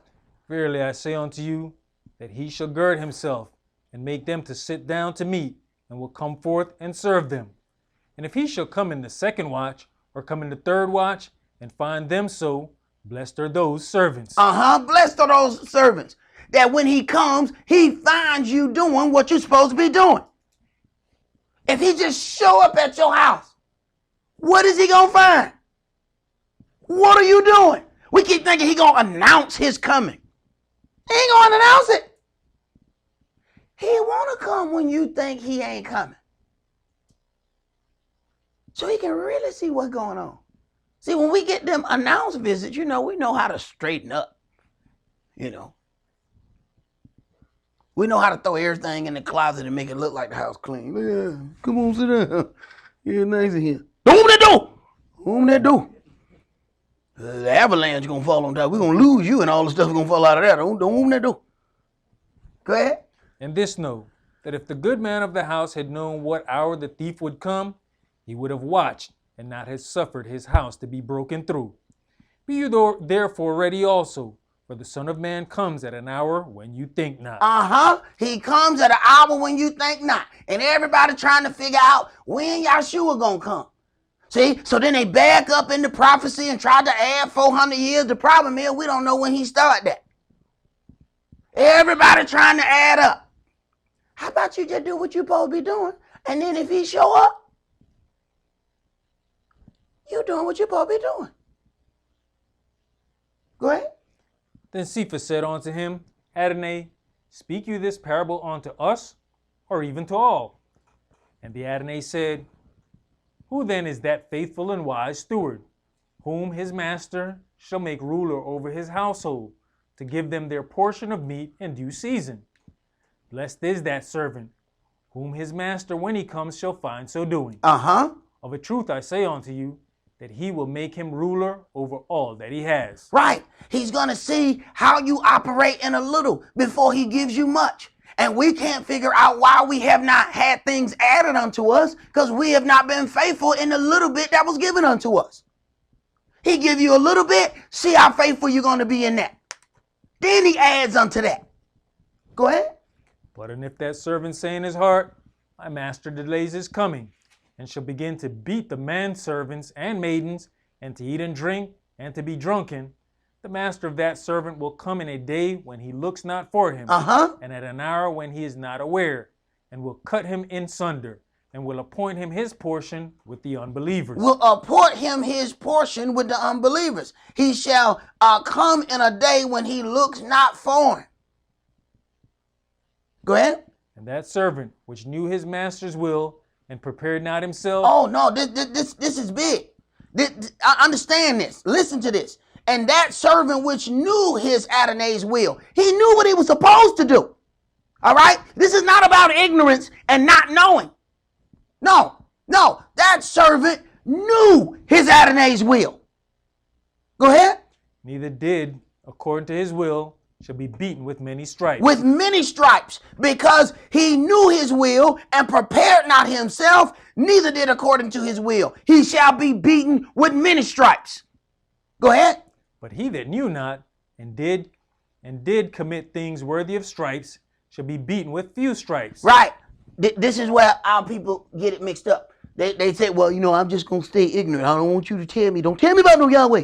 Verily I say unto you, that he shall gird himself and make them to sit down to meat, and will come forth and serve them. And if he shall come in the second watch, or come in the third watch, and find them so, blessed are those servants. Blessed are those servants. that when he comes, he finds you doing what you're supposed to be doing. If he just show up at your house, what is he going to find? What are you doing? We keep thinking he going to announce his coming. He ain't going to announce it. He want to come when you think he ain't coming. So he can really see what's going on. See, when we get them announced visits, we know how to straighten up. We know how to throw everything in the closet and make it look like the house clean. Yeah, come on, sit down. Yeah, nice in here. Don't open that door. Open that door. The avalanche gonna fall on top. We're gonna lose you and all the stuff gonna fall out of there. Don't open that door. Go ahead. And this know, that if the good man of the house had known what hour the thief would come, he would have watched and not have suffered his house to be broken through. Be you therefore ready also, for the Son of Man comes at an hour when you think not. He comes at an hour when you think not. And everybody trying to figure out when Yahshua gonna come. See, so then they back up in the prophecy and try to add 400 years. The problem is we don't know when he started that. Everybody trying to add up. How about you just do what you're supposed to be doing? And then if he show up, you doing what you're supposed to be doing. Go ahead. Then Cephas said unto him, Adonai, speak you this parable unto us, or even to all? And the Adonai said, Who then is that faithful and wise steward, whom his master shall make ruler over his household, to give them their portion of meat in due season? Blessed is that servant, whom his master when he comes shall find so doing. Of a truth I say unto you, that he will make him ruler over all that he has. Right. He's going to see how you operate in a little before he gives you much. And we can't figure out why we have not had things added unto us, because we have not been faithful in the little bit that was given unto us. He give you a little bit, see how faithful you're going to be in that. Then he adds unto that. Go ahead. But and if that servant say in his heart, My master delays his coming, and shall begin to beat the manservants and maidens, and to eat and drink, and to be drunken, the master of that servant will come in a day when he looks not for him, and at an hour when he is not aware, and will cut him in sunder, and will appoint him his portion with the unbelievers. Will appoint him his portion with the unbelievers. He shall come in a day when he looks not for him. Go ahead. And that servant which knew his master's will, and prepared not himself. Oh no, this is big. I understand this. Listen to this. And that servant which knew his Adonai's will, he knew what he was supposed to do. All right? This is not about ignorance and not knowing. No, that servant knew his Adonai's will. Go ahead. Neither did, according to his will, shall be beaten with many stripes. With many stripes, because he knew his will and prepared not himself, neither did according to his will. He shall be beaten with many stripes. Go ahead. But he that knew not and did commit things worthy of stripes shall be beaten with few stripes. Right. This is where our people get it mixed up. They say, well, I'm just going to stay ignorant. I don't want you to tell me. Don't tell me about no Yahweh.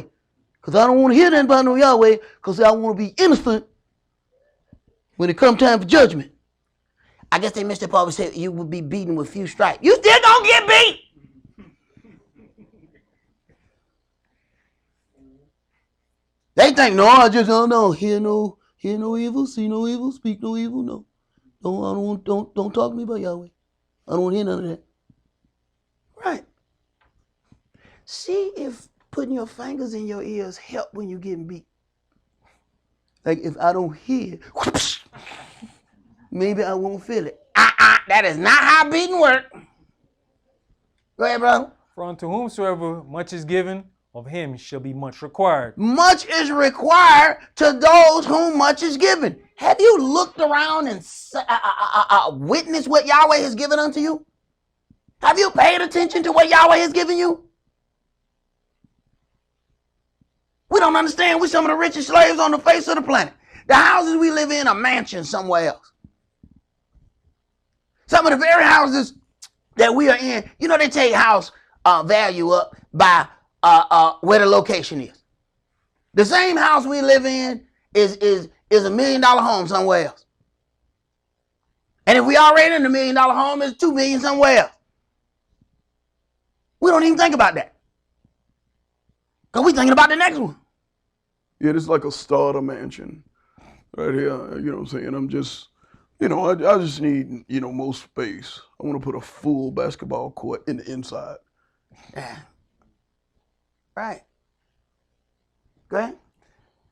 Because I don't want to hear nothing about no Yahweh, because I want to be innocent when it comes time for judgment. I guess they missed the part where say you would be beaten with few stripes. You still going to get beat. They think, no, I just don't hear no evil, see no evil, speak no evil. No, don't talk to me about Yahweh. I don't want to hear none of that. Right. See if putting your fingers in your ears help when you're getting beat. Like if I don't hear, whoosh, maybe I won't feel it. That is not how beating works. Go ahead, brother. For unto whomsoever much is given, of him shall be much required. Much is required to those whom much is given. Have you looked around and witnessed what Yahweh has given unto you? Have you paid attention to what Yahweh has given you? We don't understand. We're some of the richest slaves on the face of the planet. The houses we live in are mansions somewhere else. Some of the very houses that we are in, they take house value up by where the location is. The same house we live in is is $1 million home somewhere else. And if we already in the $1 million home, it's $2 million somewhere else. We don't even think about that. Because we're thinking about the next one. Yeah, it's like a starter mansion right here. You know what I'm saying? I'm just, I just need, more space. I want to put a full basketball court in the inside. Yeah. Right. Go ahead.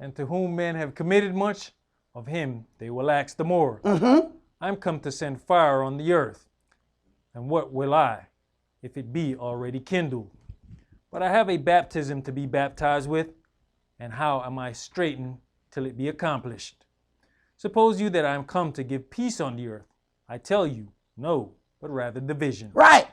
And to whom men have committed much, of him they will ask the more. Mm-hmm. I'm come to send fire on the earth. And what will I, if it be already kindled? But I have a baptism to be baptized with, and how am I straitened till it be accomplished? Suppose you that I am come to give peace on the earth? I tell you, no, but rather division. Right.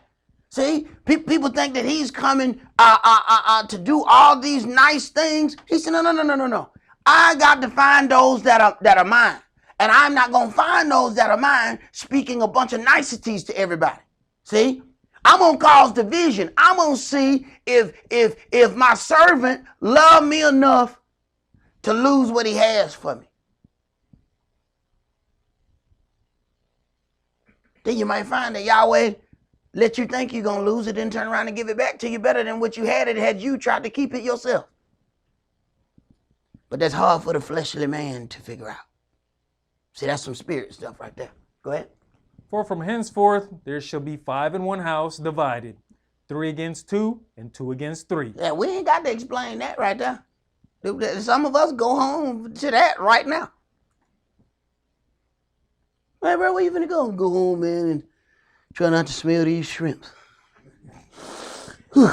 See, people think that he's coming to do all these nice things. He said, no. I got to find those that are mine. And I'm not going to find those that are mine speaking a bunch of niceties to everybody. See, I'm going to cause division. I'm going to see if my servant love me enough to lose what he has for me. Then you might find that Yahweh let you think you're going to lose it, then turn around and give it back to you better than what you had you tried to keep it yourself. But that's hard for the fleshly man to figure out. See, that's some spirit stuff right there. Go ahead. For from henceforth there shall be 5 in one house divided, 3 against 2, and 2 against 3. Yeah, we ain't got to explain that right there. Some of us go home to that right now. Hey, bro, where you finna go? Go home, man, and try not to smell these shrimps. Whew.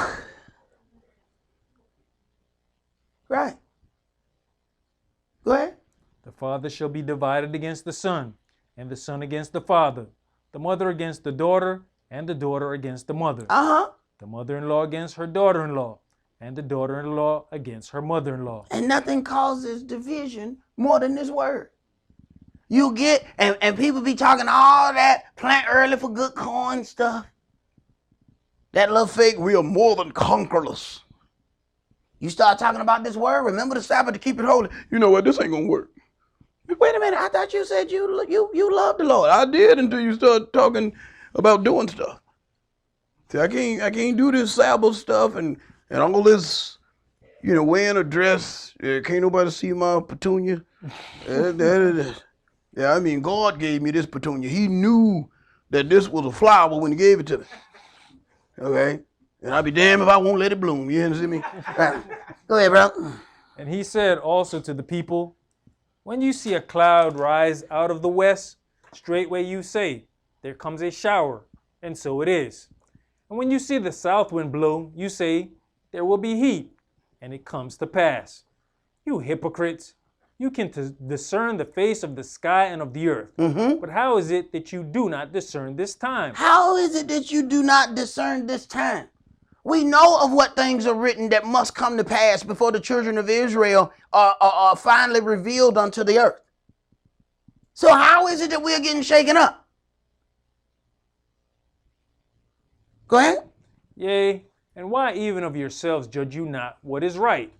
Right. Go ahead. The father shall be divided against the son, and the son against the father, the mother against the daughter, and the daughter against the mother. Uh-huh. The mother-in-law against her daughter-in-law, and the daughter-in-law against her mother-in-law. And nothing causes division more than this word. You get, and people be talking all that plant early for good corn stuff. That little fake, we are more than conquerors. You start talking about this word, remember the Sabbath to keep it holy. You know what? This ain't going to work. Wait a minute, I thought you said you love the Lord. I did until you start talking about doing stuff. See, I can't do this Sabbath stuff and all this, wearing a dress. Can't nobody see my petunia. Yeah, I mean, God gave me this petunia. He knew that this was a flower when he gave it to me. Okay? And I'll be damned if I won't let it bloom. You understand me? Right. Go ahead, bro. And he said also to the people, when you see a cloud rise out of the west, straightway you say, there comes a shower, and so it is. And when you see the south wind blow, you say, there will be heat, and it comes to pass. You hypocrites, you can discern the face of the sky and of the earth. Mm-hmm. But how is it that you do not discern this time? How is it that you do not discern this time? We know of what things are written that must come to pass before the children of Israel are finally revealed unto the earth. So how is it that we're getting shaken up? Go ahead. Yea, and why even of yourselves judge you not what is right?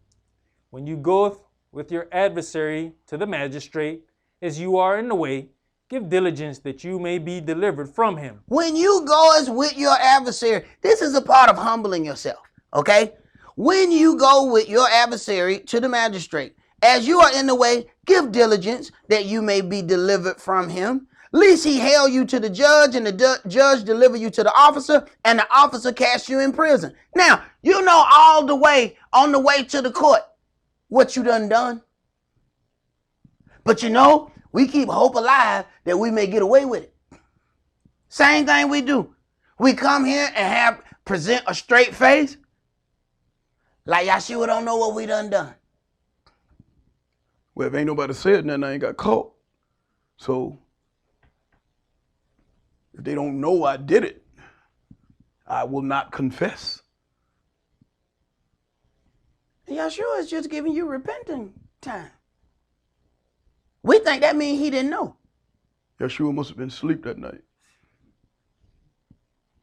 When you goeth with your adversary to the magistrate, as you are in the way, give diligence that you may be delivered from him. When you go as with your adversary, this is a part of humbling yourself, okay? When you go with your adversary to the magistrate, as you are in the way, give diligence that you may be delivered from him. Lest he hail you to the judge, and the judge deliver you to the officer, and the officer cast you in prison. Now, you know all the way, on the way to the court, what you done. But we keep hope alive that we may get away with it. Same thing we do. We come here and present a straight face, like Yahshua don't know what we done. Well, if ain't nobody said nothing, I ain't got caught. So, if they don't know I did it, I will not confess. Yahshua is just giving you repenting time. We think that means he didn't know. Yeshua must have been asleep that night.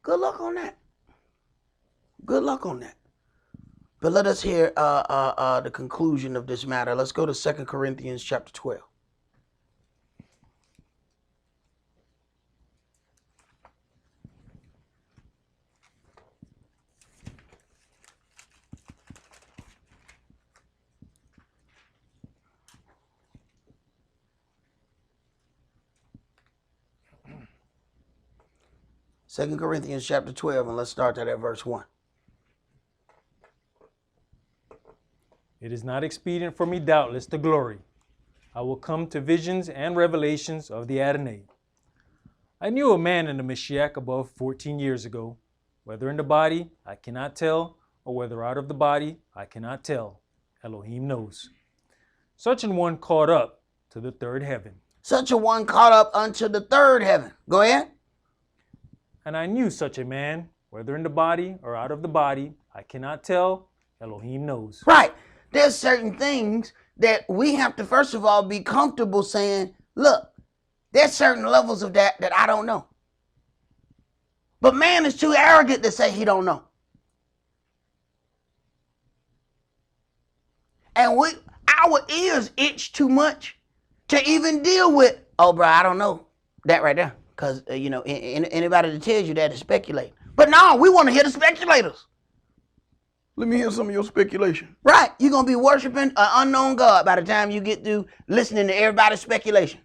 Good luck on that. Good luck on that. But let us hear the conclusion of this matter. Let's go to 2 Corinthians chapter 12. 2 Corinthians chapter 12, and let's start that at verse 1. It is not expedient for me, doubtless, to glory. I will come to visions and revelations of the Adonai. I knew a man in the Mashiach above 14 years ago. Whether in the body, I cannot tell, or whether out of the body, I cannot tell. Elohim knows. Such an one caught up to the third heaven. Such a one caught up unto the third heaven. Go ahead. And I knew such a man, whether in the body or out of the body, I cannot tell. Elohim knows. Right. There's certain things that we have to, first of all, be comfortable saying, look, there's certain levels of that I don't know. But man is too arrogant to say he don't know. And our ears itch too much to even deal with, oh, bro, I don't know that right there. Because, anybody that tells you that is speculating. But no, we want to hear the speculators. Let me hear some of your speculation. Right. You're going to be worshiping an unknown God by the time you get through listening to everybody's speculation.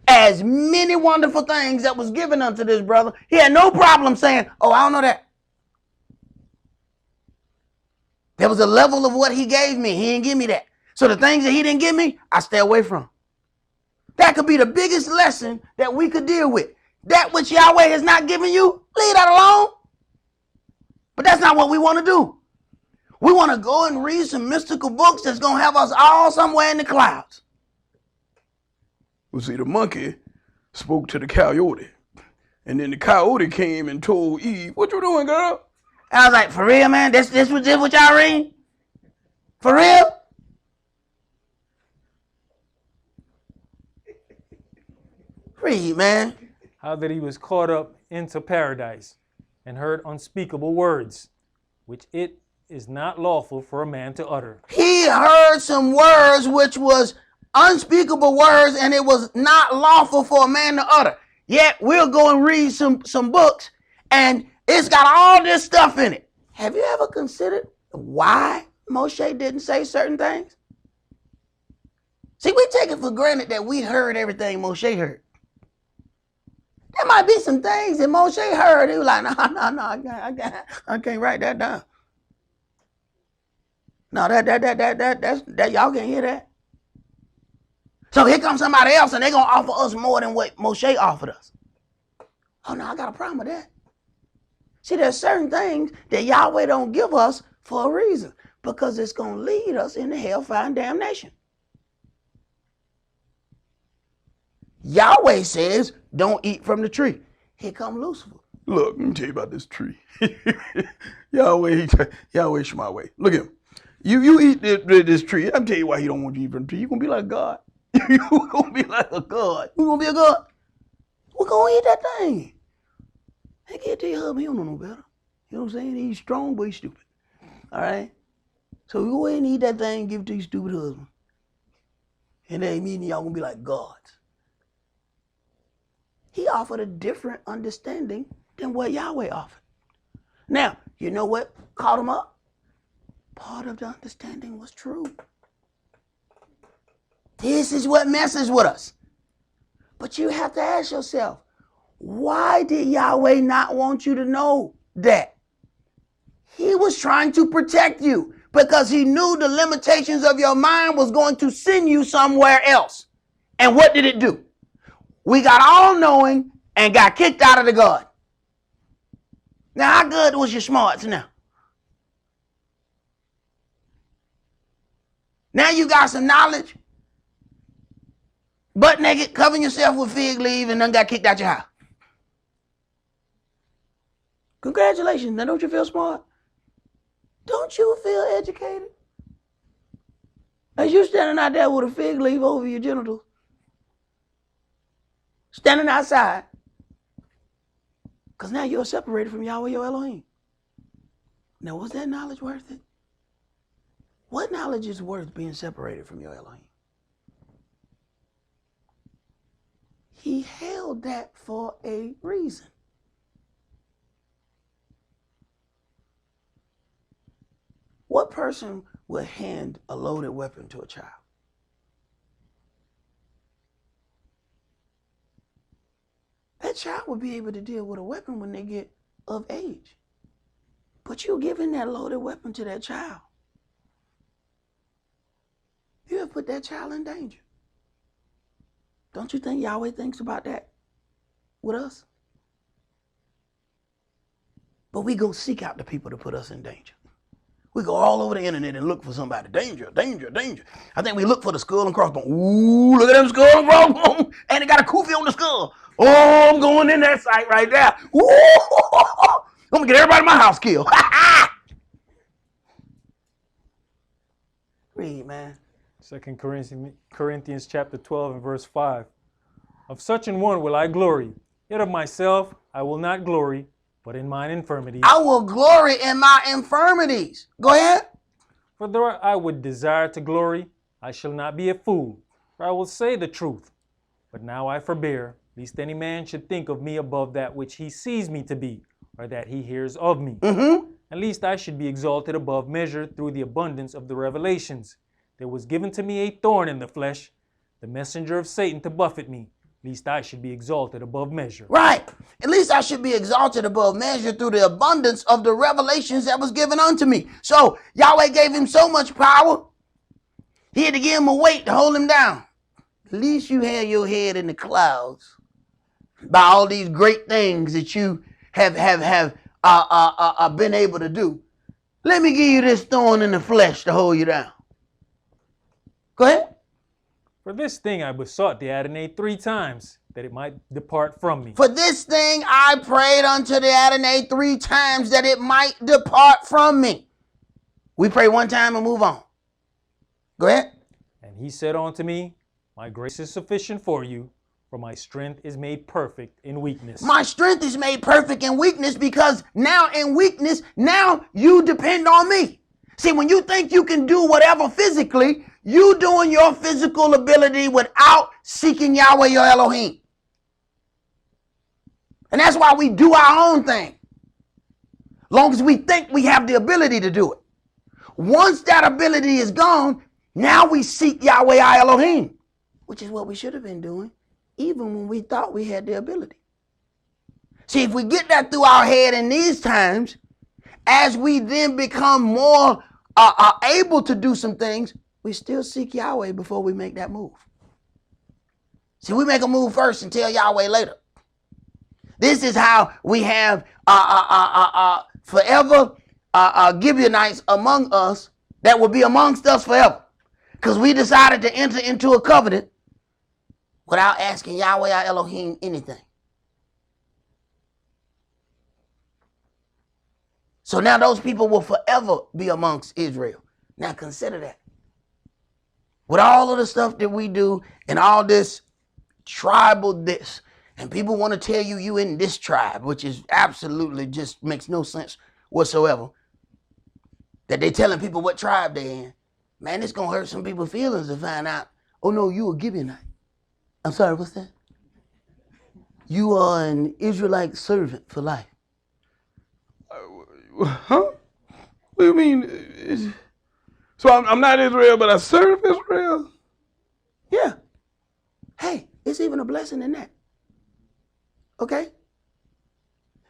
As many wonderful things that was given unto this brother, he had no problem saying, oh, I don't know that. There was a level of what he gave me. He didn't give me that. So the things that he didn't give me, I stay away from. That could be the biggest lesson that we could deal with. That which Yahweh has not given you, leave that alone. But that's not what we want to do. We want to go and read some mystical books that's going to have us all somewhere in the clouds. Well, see, the monkey spoke to the coyote. And then the coyote came and told Eve, what you doing, girl? I was like, for real, man? This what y'all read? For real? Read, man. How that he was caught up into paradise and heard unspeakable words, which it is not lawful for a man to utter. He heard some words which was unspeakable words, and it was not lawful for a man to utter. Yet we'll go and read some books, and it's got all this stuff in it. Have you ever considered why Moshe didn't say certain things? See, we take it for granted that we heard everything Moshe heard. There might be some things that Moshe heard. He was like, no, I can't write that down. No, that y'all can't hear that. So here comes somebody else and they're going to offer us more than what Moshe offered us. Oh, no, I got a problem with that. See, there's certain things that Yahweh don't give us for a reason, because it's going to lead us into hellfire and damnation. Yahweh says, don't eat from the tree. Here come Lucifer. Look, let me tell you about this tree. Yahweh Shemaweh. Look at him. You eat this tree. I'm tell you why he don't want you to eat from the tree. You're going to be like God. You're going to be like a God. We're going to be a God. We're going to eat that thing. I can't tell your husband, he don't know no better. You know what I'm saying? He's strong, but he's stupid. All right? So we go ahead and eat that thing and give it to your stupid husband. And then immediately y'all going to be like gods. He offered a different understanding than what Yahweh offered. Now, you know what caught him up? Part of the understanding was true. This is what messes with us. But you have to ask yourself, why did Yahweh not want you to know that? He was trying to protect you because he knew the limitations of your mind was going to send you somewhere else. And what did it do? We got all knowing and got kicked out of the garden. Now, how good was your smarts now? Now you got some knowledge, butt naked, covering yourself with fig leaf, and then got kicked out your house. Congratulations. Now, don't you feel smart? Don't you feel educated? As you standing out there with a fig leaf over your genitals, standing outside, because now you're separated from Yahweh, your Elohim. Now, was that knowledge worth it? What knowledge is worth being separated from your Elohim? He held that for a reason. What person would hand a loaded weapon to a child? They that child will be able to deal with a weapon when they get of age. But you're giving that loaded weapon to that child. You have put that child in danger. Don't you think Yahweh thinks about that with us? But we go seek out the people to put us in danger. We go all over the internet and look for somebody. Danger, danger, danger. I think we look for the skull and crossbones. Ooh, look at them skull and crossbones. And they got a kufi on the skull. Oh, I'm going in that site right there. Ooh, I'm going to get everybody in my house killed. Read, man. 2 Corinthians chapter 12 and verse 5. Of such an one will I glory, yet of myself I will not glory, but in mine infirmities. I will glory in my infirmities. Go ahead. For though I would desire to glory, I shall not be a fool, for I will say the truth. But now I forbear, lest any man should think of me above that which he sees me to be, or that he hears of me. At least I should be exalted above measure through the abundance of the revelations. There was given to me a thorn in the flesh, the messenger of Satan to buffet me, lest I should be exalted above measure. Right. At least I should be exalted above measure through the abundance of the revelations that was given unto me. So Yahweh gave him so much power, he had to give him a weight to hold him down. At least you had your head in the clouds by all these great things that you have been able to do. Let me give you this thorn in the flesh to hold you down. Go ahead. For this thing I besought the Adonai 3 times, that it might depart from me. For this thing I prayed unto the Adonai 3 times, that it might depart from me. We pray one time and move on. Go ahead. And he said unto me, my grace is sufficient for you, for my strength is made perfect in weakness. My strength is made perfect in weakness, because now in weakness, now you depend on me. See, when you think you can do whatever physically, you doing your physical ability without seeking Yahweh your Elohim. And that's why we do our own thing. Long as we think we have the ability to do it. Once that ability is gone, now we seek Yahweh our Elohim, which is what we should have been doing, even when we thought we had the ability. See, if we get that through our head in these times, as we then become more able to do some things, we still seek Yahweh before we make that move. See, we make a move first and tell Yahweh later. This is how we have forever Gibeonites among us that will be amongst us forever. Because we decided to enter into a covenant without asking Yahweh our Elohim anything. So now those people will forever be amongst Israel. Now consider that. With all of the stuff that we do and all this tribal this, and people want to tell you you in this tribe, which is absolutely just makes no sense whatsoever, that they telling people what tribe they in. Man, it's going to hurt some people's feelings to find out, oh no, you a Gibeonite. I'm sorry, what's that? You are an Israelite servant for life. Huh? What do you mean? So I'm not Israel, but I serve Israel? Yeah. Hey, it's even a blessing in that. Okay?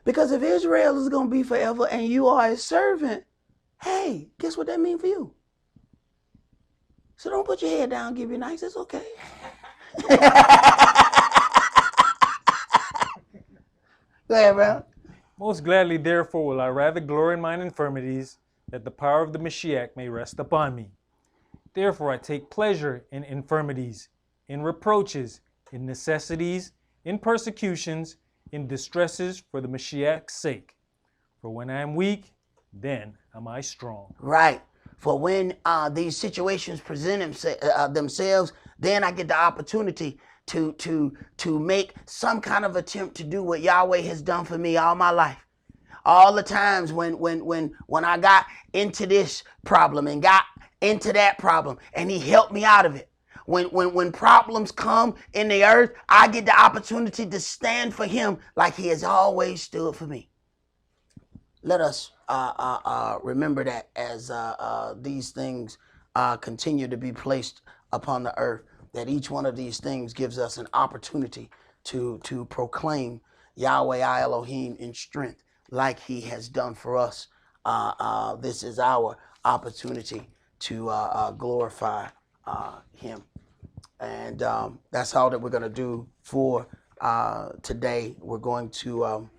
Because if Israel is going to be forever and you are a servant, hey, guess what that means for you? So don't put your head down, give you nice. It's okay. Go ahead, bro. Most gladly, therefore, will I rather glory in mine infirmities, that the power of the Mashiach may rest upon me. Therefore I take pleasure in infirmities, in reproaches, in necessities, in persecutions, in distresses for the Mashiach's sake. For when I am weak, then am I strong. Right. For when these situations present themselves, then I get the opportunity to make some kind of attempt to do what Yahweh has done for me all my life. All the times when I got into this problem and got into that problem, and he helped me out of it. When problems come in the earth, I get the opportunity to stand for him like he has always stood for me. Let us remember that as these things continue to be placed upon the earth, that each one of these things gives us an opportunity to proclaim Yahweh our Elohim in strength like he has done for us. This is our opportunity to glorify him. And that's all that we're going to do for today. We're going to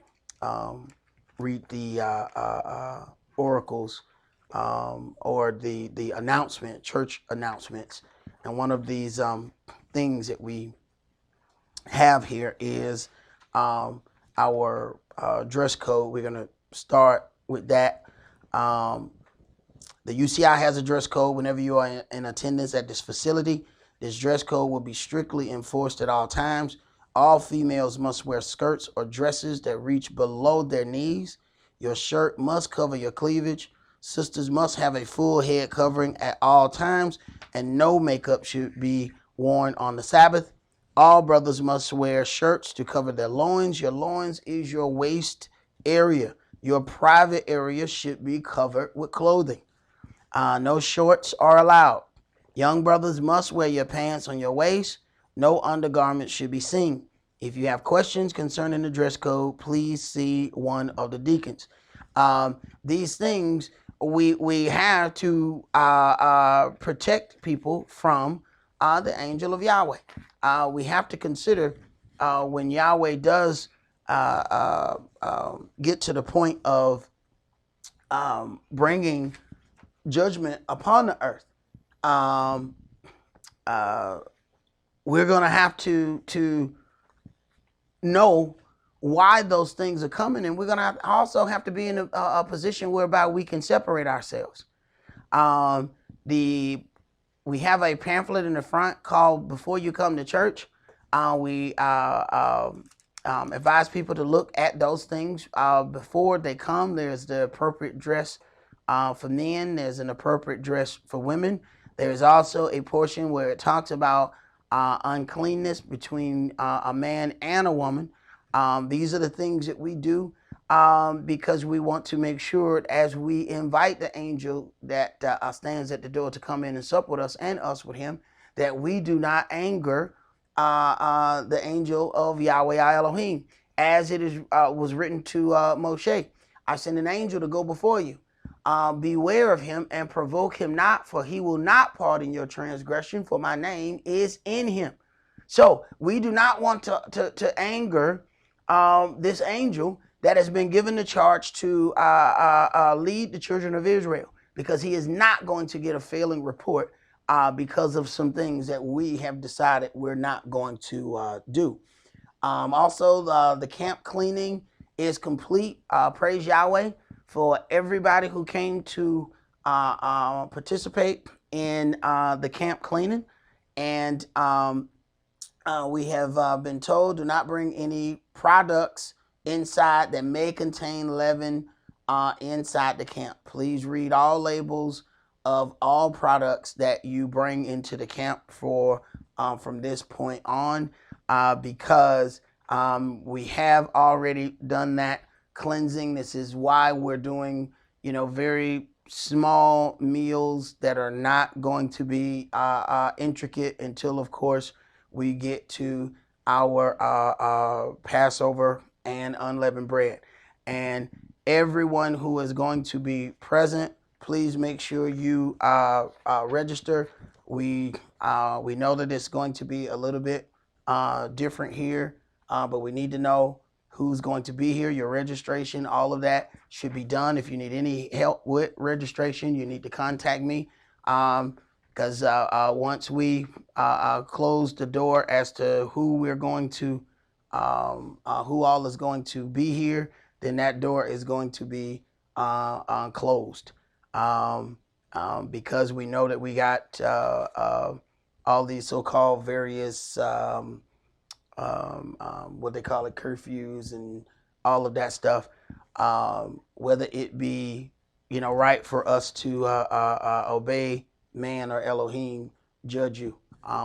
read the oracles or the announcement, church announcements. And one of these things that we have here is our dress code. We're going to start with that. The UCI has a dress code whenever you are in attendance at this facility. This dress code will be strictly enforced at all times. All females must wear skirts or dresses that reach below their knees. Your shirt must cover your cleavage. Sisters must have a full head covering at all times, and no makeup should be worn on the Sabbath. All brothers must wear shirts to cover their loins. Your loins is your waist area. Your private area should be covered with clothing. No shorts are allowed. Young brothers must wear your pants on your waist. No undergarments should be seen. If you have questions concerning the dress code, please see one of the deacons. These things we have to protect people from the angel of Yahweh. We have to consider when Yahweh does get to the point of bringing judgment upon the earth. We're going to have to know why those things are coming, and we're going to also have to be in a position whereby we can separate ourselves. We have a pamphlet in the front called "Before You Come to Church." We advise people to look at those things before they come. There's the appropriate dress for men. There's an appropriate dress for women. There's also a portion where it talks about uncleanness between a man and a woman. These are the things that we do because we want to make sure as we invite the angel that stands at the door to come in and sup with us and us with him, that we do not anger the angel of Yahweh our Elohim. As it is was written to Moshe, I send an angel to go before you. Beware of him and provoke him not, for he will not pardon your transgression, for my name is in him. So we do not want to anger this angel that has been given the charge to lead the children of Israel, because he is not going to get a failing report because of some things that we have decided we're not going to do. Also, the camp cleaning is complete. Praise Yahweh for everybody who came to participate in the camp cleaning. And we have been told, do not bring any products inside that may contain leaven inside the camp. Please read all labels of all products that you bring into the camp for from this point on, because we have already done that cleansing. This is why we're doing, very small meals that are not going to be intricate until, of course, we get to our Passover and unleavened bread. And everyone who is going to be present, please make sure you register. We know that it's going to be a little bit different here, but we need to know who's going to be here. Your registration, all of that should be done. If you need any help with registration, you need to contact me, because once we close the door as to who we're going to, who all is going to be here, then that door is going to be closed, because we know that we got all these so-called various what they call it, curfews and all of that stuff, whether it be right for us to obey man or Elohim judge you,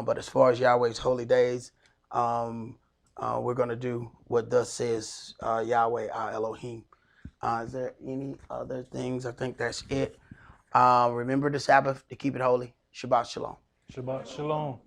but as far as Yahweh's holy days, we're going to do what thus says Yahweh our Elohim. Is there any other things? I think that's it. Remember the Sabbath to keep it holy. Shabbat shalom. Shabbat shalom.